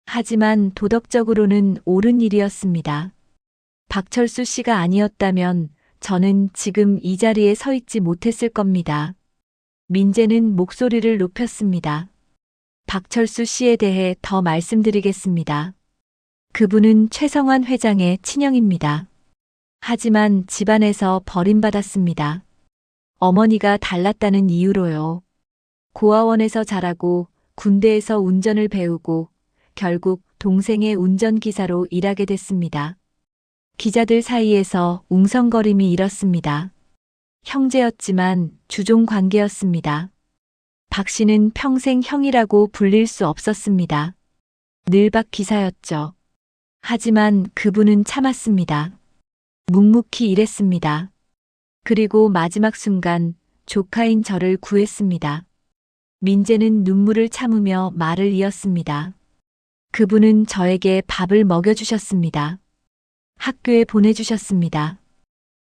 하지만 도덕적으로는 옳은 일이었습니다. 박철수 씨가 아니었다면 저는 지금 이 자리에 서 있지 못했을 겁니다. 민재는 목소리를 높였습니다. 박철수 씨에 대해 더 말씀드리겠습니다. 그분은 최성환 회장의 친형입니다. 하지만 집안에서 버림받았습니다. 어머니가 달랐다는 이유로요. 고아원에서 자라고 군대에서 운전을 배우고 결국 동생의 운전기사로 일하게 됐습니다. 기자들 사이에서 웅성거림이 일었습니다. 형제였지만 주종 관계였습니다. 박 씨는 평생 형이라고 불릴 수 없었습니다. 늘 박 기사였죠. 하지만 그분은 참았습니다. 묵묵히 일했습니다. 그리고 마지막 순간 조카인 저를 구했습니다. 민재는 눈물을 참으며 말을 이었습니다. 그분은 저에게 밥을 먹여주셨습니다. 학교에 보내주셨습니다.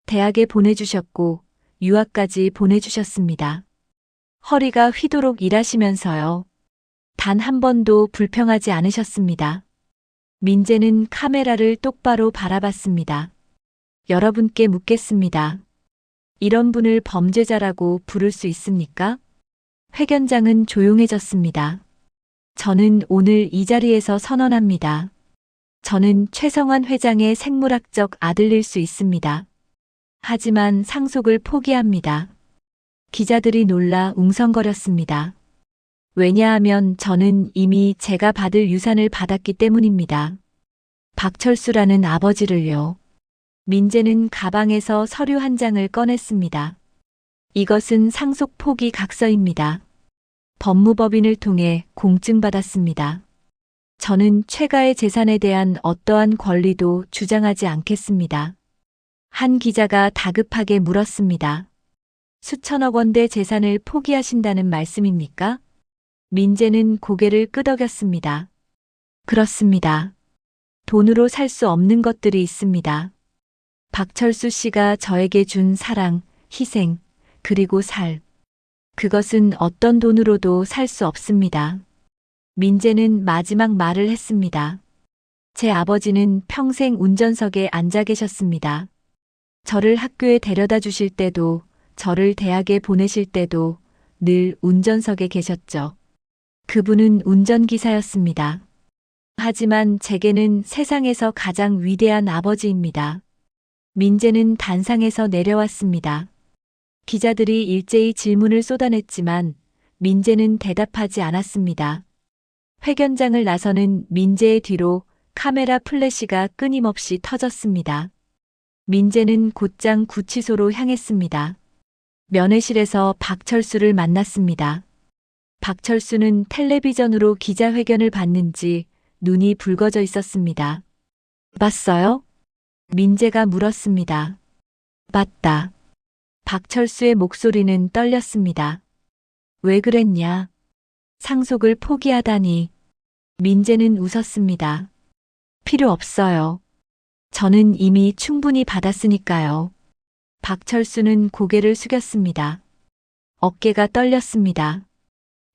대학에 보내주셨고 유학까지 보내주셨습니다. 허리가 휘도록 일하시면서요. 단 한 번도 불평하지 않으셨습니다. 민재는 카메라를 똑바로 바라봤습니다. 여러분께 묻겠습니다. 이런 분을 범죄자라고 부를 수 있습니까? 회견장은 조용해졌습니다. 저는 오늘 이 자리에서 선언합니다. 저는 최성환 회장의 생물학적 아들일 수 있습니다. 하지만 상속을 포기합니다. 기자들이 놀라 웅성거렸습니다. 왜냐하면 저는 이미 제가 받을 유산을 받았기 때문입니다. 박철수라는 아버지를요. 민재는 가방에서 서류 한 장을 꺼냈습니다. 이것은 상속 포기 각서입니다. 법무법인을 통해 공증받았습니다. 저는 최가의 재산에 대한 어떠한 권리도 주장하지 않겠습니다. 한 기자가 다급하게 물었습니다. 수천억 원대 재산을 포기하신다는 말씀입니까? 민재는 고개를 끄덕였습니다. 그렇습니다. 돈으로 살 수 없는 것들이 있습니다. 박철수 씨가 저에게 준 사랑, 희생, 그리고 살. 그것은 어떤 돈으로도 살 수 없습니다. 민재는 마지막 말을 했습니다. 제 아버지는 평생 운전석에 앉아 계셨습니다. 저를 학교에 데려다 주실 때도, 저를 대학에 보내실 때도 늘 운전석에 계셨죠. 그분은 운전기사였습니다. 하지만 제게는 세상에서 가장 위대한 아버지입니다. 민재는 단상에서 내려왔습니다. 기자들이 일제히 질문을 쏟아냈지만 민재는 대답하지 않았습니다. 회견장을 나서는 민재의 뒤로 카메라 플래시가 끊임없이 터졌습니다. 민재는 곧장 구치소로 향했습니다. 면회실에서 박철수를 만났습니다. 박철수는 텔레비전으로 기자회견을 봤는지 눈이 붉어져 있었습니다. 봤어요? 민재가 물었습니다. 봤다. 박철수의 목소리는 떨렸습니다. 왜 그랬냐? 상속을 포기하다니. 민재는 웃었습니다. 필요 없어요. 저는 이미 충분히 받았으니까요. 박철수는 고개를 숙였습니다. 어깨가 떨렸습니다.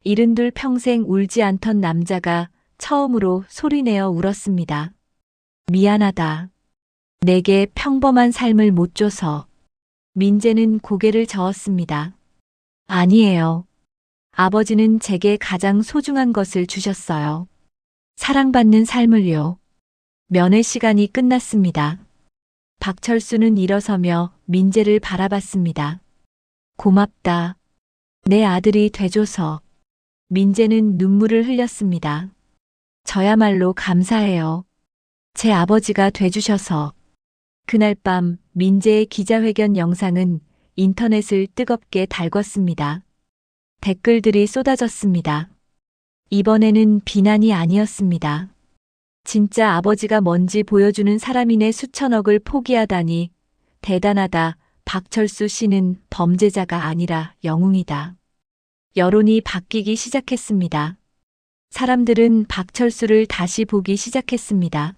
72 평생 울지 않던 남자가 처음으로 소리내어 울었습니다. 미안하다. 내게 평범한 삶을 못 줘서. 민재는 고개를 저었습니다. 아니에요. 아버지는 제게 가장 소중한 것을 주셨어요. 사랑받는 삶을요. 면회 시간이 끝났습니다. 박철수는 일어서며 민재를 바라봤습니다. 고맙다. 내 아들이 돼줘서. 민재는 눈물을 흘렸습니다. 저야말로 감사해요. 제 아버지가 돼주셔서. 그날 밤 민재의 기자회견 영상은 인터넷을 뜨겁게 달궜습니다. 댓글들이 쏟아졌습니다. 이번에는 비난이 아니었습니다. 진짜 아버지가 뭔지 보여주는 사람이네. 수천억을 포기하다니. 대단하다. 박철수 씨는 범죄자가 아니라 영웅이다. 여론이 바뀌기 시작했습니다. 사람들은 박철수를 다시 보기 시작했습니다.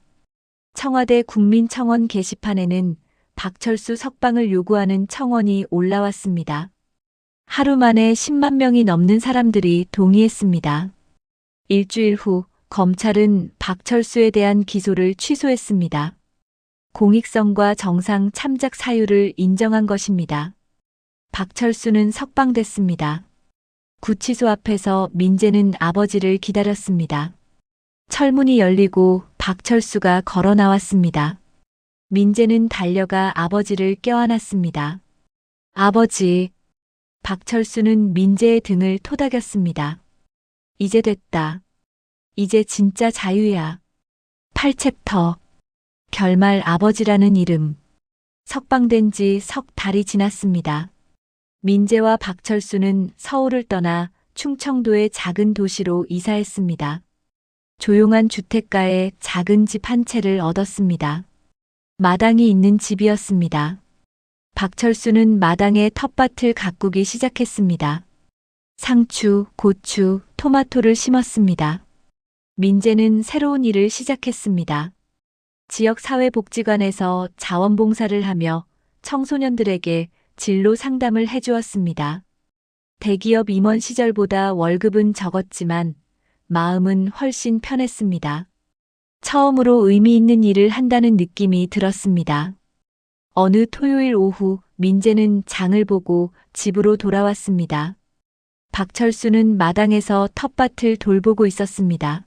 청와대 국민청원 게시판에는 박철수 석방을 요구하는 청원이 올라왔습니다. 하루 만에 10만 명이 넘는 사람들이 동의했습니다. 일주일 후 검찰은 박철수에 대한 기소를 취소했습니다. 공익성과 정상 참작 사유를 인정한 것입니다. 박철수는 석방됐습니다. 구치소 앞에서 민재는 아버지를 기다렸습니다. 철문이 열리고 박철수가 걸어 나왔습니다. 민재는 달려가 아버지를 껴안았습니다. 아버지. 박철수는 민재의 등을 토닥였습니다. 이제 됐다. 이제 진짜 자유야. 8챕터. 결말 아버지라는 이름. 석방된 지 석 달이 지났습니다. 민재와 박철수는 서울을 떠나 충청도의 작은 도시로 이사했습니다. 조용한 주택가에 작은 집 한 채를 얻었습니다. 마당이 있는 집이었습니다. 박철수는 마당에 텃밭을 가꾸기 시작했습니다. 상추, 고추, 토마토를 심었습니다. 민재는 새로운 일을 시작했습니다. 지역사회복지관에서 자원봉사를 하며 청소년들에게 진로 상담을 해주었습니다. 대기업 임원 시절보다 월급은 적었지만 마음은 훨씬 편했습니다. 처음으로 의미 있는 일을 한다는 느낌이 들었습니다. 어느 토요일 오후 민재는 장을 보고 집으로 돌아왔습니다. 박철수는 마당에서 텃밭을 돌보고 있었습니다.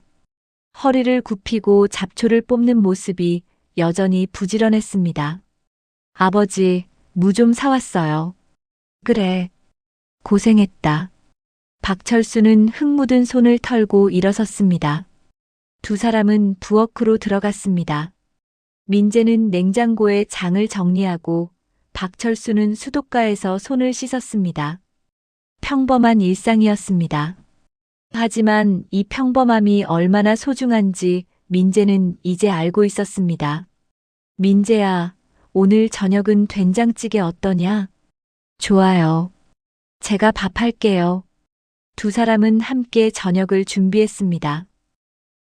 허리를 굽히고 잡초를 뽑는 모습이 여전히 부지런했습니다. 아버지, 무 좀 사왔어요. 그래. 고생했다. 박철수는 흙 묻은 손을 털고 일어섰습니다. 두 사람은 부엌으로 들어갔습니다. 민재는 냉장고에 장을 정리하고 박철수는 수도가에서 손을 씻었습니다. 평범한 일상이었습니다. 하지만 이 평범함이 얼마나 소중한지 민재는 이제 알고 있었습니다. 민재야, 오늘 저녁은 된장찌개 어떠냐? 좋아요. 제가 밥 할게요. 두 사람은 함께 저녁을 준비했습니다.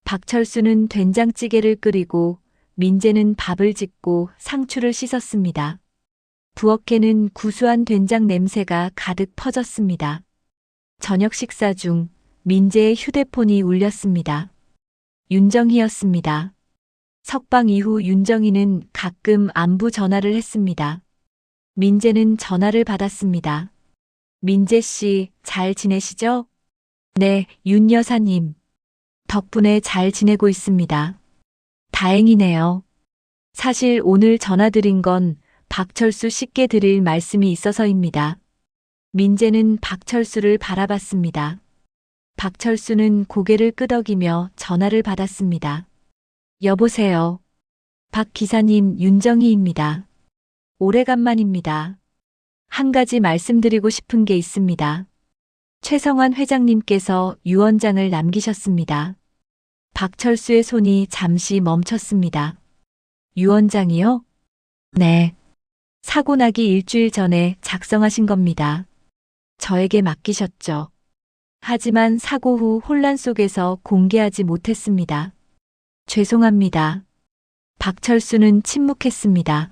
박철수는 된장찌개를 끓이고 민재는 밥을 짓고 상추를 씻었습니다. 부엌에는 구수한 된장 냄새가 가득 퍼졌습니다. 저녁 식사 중 민재의 휴대폰이 울렸습니다. 윤정희였습니다. 석방 이후 윤정희는 가끔 안부 전화를 했습니다. 민재는 전화를 받았습니다. 민재 씨, 잘 지내시죠? 네, 윤 여사님. 덕분에 잘 지내고 있습니다. 다행이네요. 사실 오늘 전화드린 건 박철수 씨께 드릴 말씀이 있어서입니다. 민재는 박철수를 바라봤습니다. 박철수는 고개를 끄덕이며 전화를 받았습니다. 여보세요. 박 기사님, 윤정희입니다. 오래간만입니다. 한 가지 말씀드리고 싶은 게 있습니다. 최성환 회장님께서 유언장을 남기셨습니다. 박철수의 손이 잠시 멈췄습니다. 유언장이요? 네. 사고 나기 일주일 전에 작성하신 겁니다. 저에게 맡기셨죠. 하지만 사고 후 혼란 속에서 공개하지 못했습니다. 죄송합니다. 박철수는 침묵했습니다.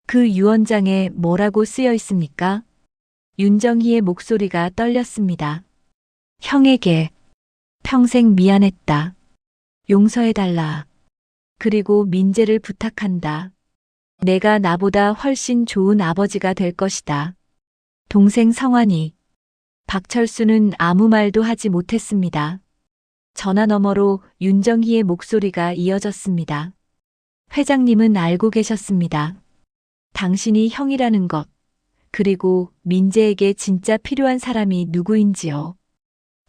그 유언장에 뭐라고 쓰여 있습니까? 윤정희의 목소리가 떨렸습니다. 형에게 평생 미안했다. 용서해달라. 그리고 민재를 부탁한다. 내가 나보다 훨씬 좋은 아버지가 될 것이다. 동생 성환이. 박철수는 아무 말도 하지 못했습니다. 전화 너머로 윤정희의 목소리가 이어졌습니다. 회장님은 알고 계셨습니다. 당신이 형이라는 것, 그리고 민재에게 진짜 필요한 사람이 누구인지요.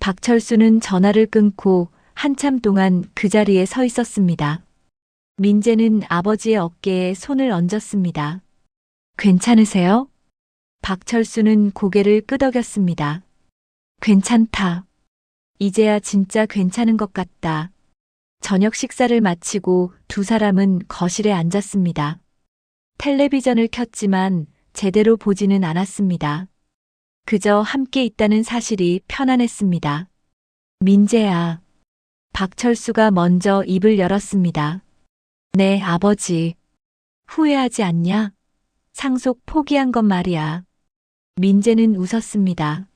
박철수는 전화를 끊고 한참 동안 그 자리에 서 있었습니다. 민재는 아버지의 어깨에 손을 얹었습니다. 괜찮으세요? 박철수는 고개를 끄덕였습니다. 괜찮다. 이제야 진짜 괜찮은 것 같다. 저녁 식사를 마치고 두 사람은 거실에 앉았습니다. 텔레비전을 켰지만 제대로 보지는 않았습니다. 그저 함께 있다는 사실이 편안했습니다. 민재야. 박철수가 먼저 입을 열었습니다. 네, 아버지. 후회하지 않냐? 상속 포기한 건 말이야. 민재는 웃었습니다.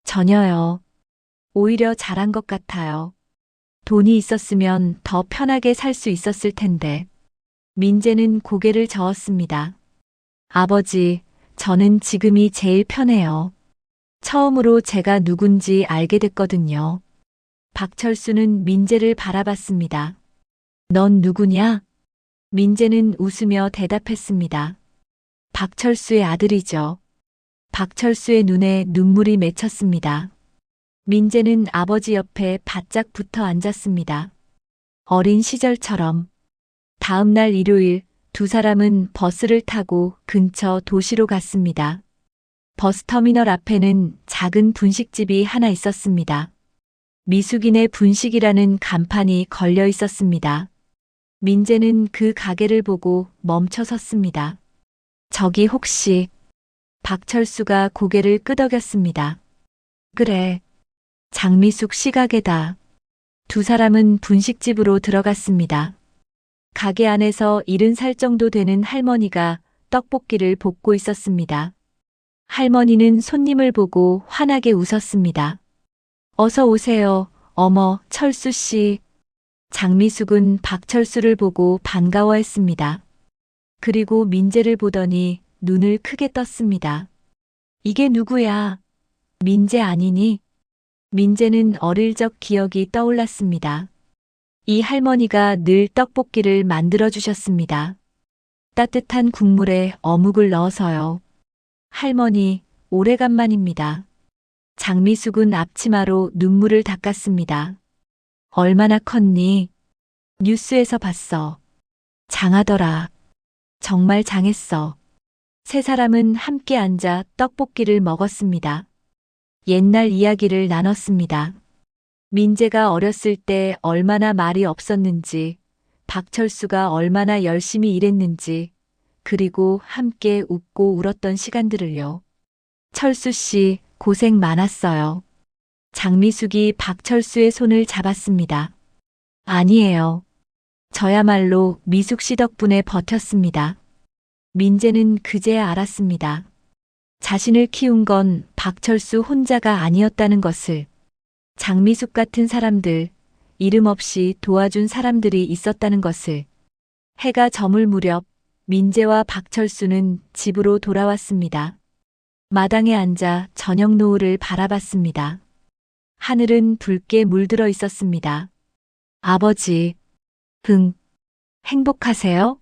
전혀요. 오히려 잘한 것 같아요. 돈이 있었으면 더 편하게 살 수 있었을 텐데. 민재는 고개를 저었습니다. 아버지, 저는 지금이 제일 편해요. 처음으로 제가 누군지 알게 됐거든요. 박철수는 민재를 바라봤습니다. 넌 누구냐? 민재는 웃으며 대답했습니다. 박철수의 아들이죠. 박철수의 눈에 눈물이 맺혔습니다. 민재는 아버지 옆에 바짝 붙어 앉았습니다. 어린 시절처럼. 다음 날 일요일, 두 사람은 버스를 타고 근처 도시로 갔습니다. 버스터미널 앞에는 작은 분식집이 하나 있었습니다. 미숙인의 분식이라는 간판이 걸려 있었습니다. 민재는 그 가게를 보고 멈춰 섰습니다. 저기 혹시 박철수가 고개를 끄덕였습니다. 그래, 장미숙 씨 가게다. 두 사람은 분식집으로 들어갔습니다. 가게 안에서 70살 정도 되는 할머니가 떡볶이를 볶고 있었습니다. 할머니는 손님을 보고 환하게 웃었습니다. 어서 오세요, 어머, 철수 씨. 장미숙은 박철수를 보고 반가워했습니다. 그리고 민재를 보더니 눈을 크게 떴습니다. 이게 누구야? 민재 아니니? 민재는 어릴 적 기억이 떠올랐습니다. 이 할머니가 늘 떡볶이를 만들어 주셨습니다. 따뜻한 국물에 어묵을 넣어서요. 할머니, 오래간만입니다. 장미숙은 앞치마로 눈물을 닦았습니다. 얼마나 컸니? 뉴스에서 봤어. 장하더라. 정말 장했어. 세 사람은 함께 앉아 떡볶이를 먹었습니다. 옛날 이야기를 나눴습니다. 민재가 어렸을 때 얼마나 말이 없었는지, 박철수가 얼마나 열심히 일했는지, 그리고 함께 웃고 울었던 시간들을요. 철수 씨, 고생 많았어요. 장미숙이 박철수의 손을 잡았습니다. 아니에요. 저야말로 미숙 씨 덕분에 버텼습니다. 민재는 그제야 알았습니다. 자신을 키운 건 박철수 혼자가 아니었다는 것을. 장미숙 같은 사람들, 이름 없이 도와준 사람들이 있었다는 것을. 해가 저물 무렵 민재와 박철수는 집으로 돌아왔습니다. 마당에 앉아 저녁 노을을 바라봤습니다. 하늘은 붉게 물들어 있었습니다. 아버지, 행복하세요?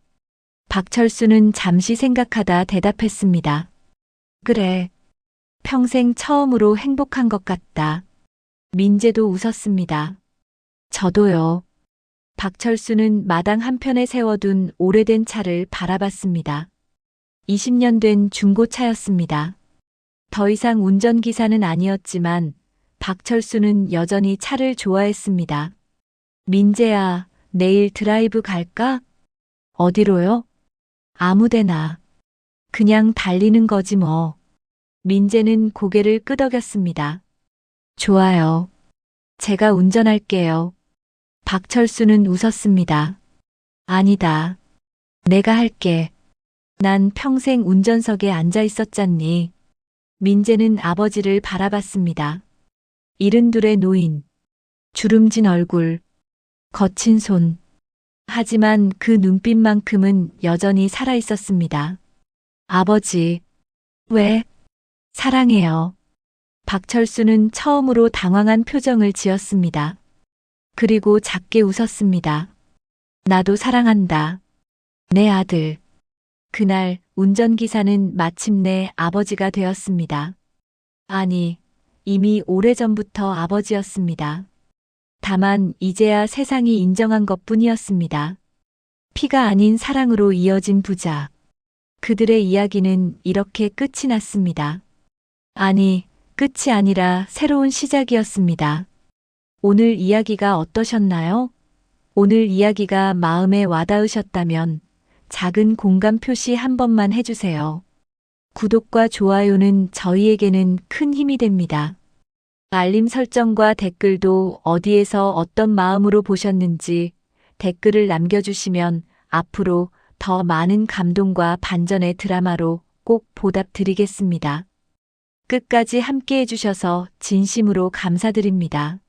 박철수는 잠시 생각하다 대답했습니다. 그래, 평생 처음으로 행복한 것 같다. 민재도 웃었습니다. 저도요. 박철수는 마당 한편에 세워둔 오래된 차를 바라봤습니다. 20년 된 중고차였습니다. 더 이상 운전기사는 아니었지만 박철수는 여전히 차를 좋아했습니다. 민재야, 내일 드라이브 갈까? 어디로요? 아무데나. 그냥 달리는 거지 뭐. 민재는 고개를 끄덕였습니다. 좋아요. 제가 운전할게요. 박철수는 웃었습니다. 아니다. 내가 할게. 난 평생 운전석에 앉아 있었잖니. 민재는 아버지를 바라봤습니다. 72의 노인. 주름진 얼굴. 거친 손. 하지만 그 눈빛만큼은 여전히 살아 있었습니다. 아버지. 왜? 사랑해요. 박철수는 처음으로 당황한 표정을 지었습니다. 그리고 작게 웃었습니다. 나도 사랑한다. 내 아들. 그날 운전기사는 마침내 아버지가 되었습니다. 아니, 이미 오래전부터 아버지였습니다. 다만 이제야 세상이 인정한 것뿐이었습니다. 피가 아닌 사랑으로 이어진 부자. 그들의 이야기는 이렇게 끝이 났습니다. 아니, 끝이 아니라 새로운 시작이었습니다. 오늘 이야기가 어떠셨나요? 오늘 이야기가 마음에 와닿으셨다면 작은 공감 표시 한 번만 해주세요. 구독과 좋아요는 저희에게는 큰 힘이 됩니다. 알림 설정과 댓글도 어디에서 어떤 마음으로 보셨는지 댓글을 남겨주시면 앞으로 더 많은 감동과 반전의 드라마로 꼭 보답드리겠습니다. 끝까지 함께 해주셔서 진심으로 감사드립니다.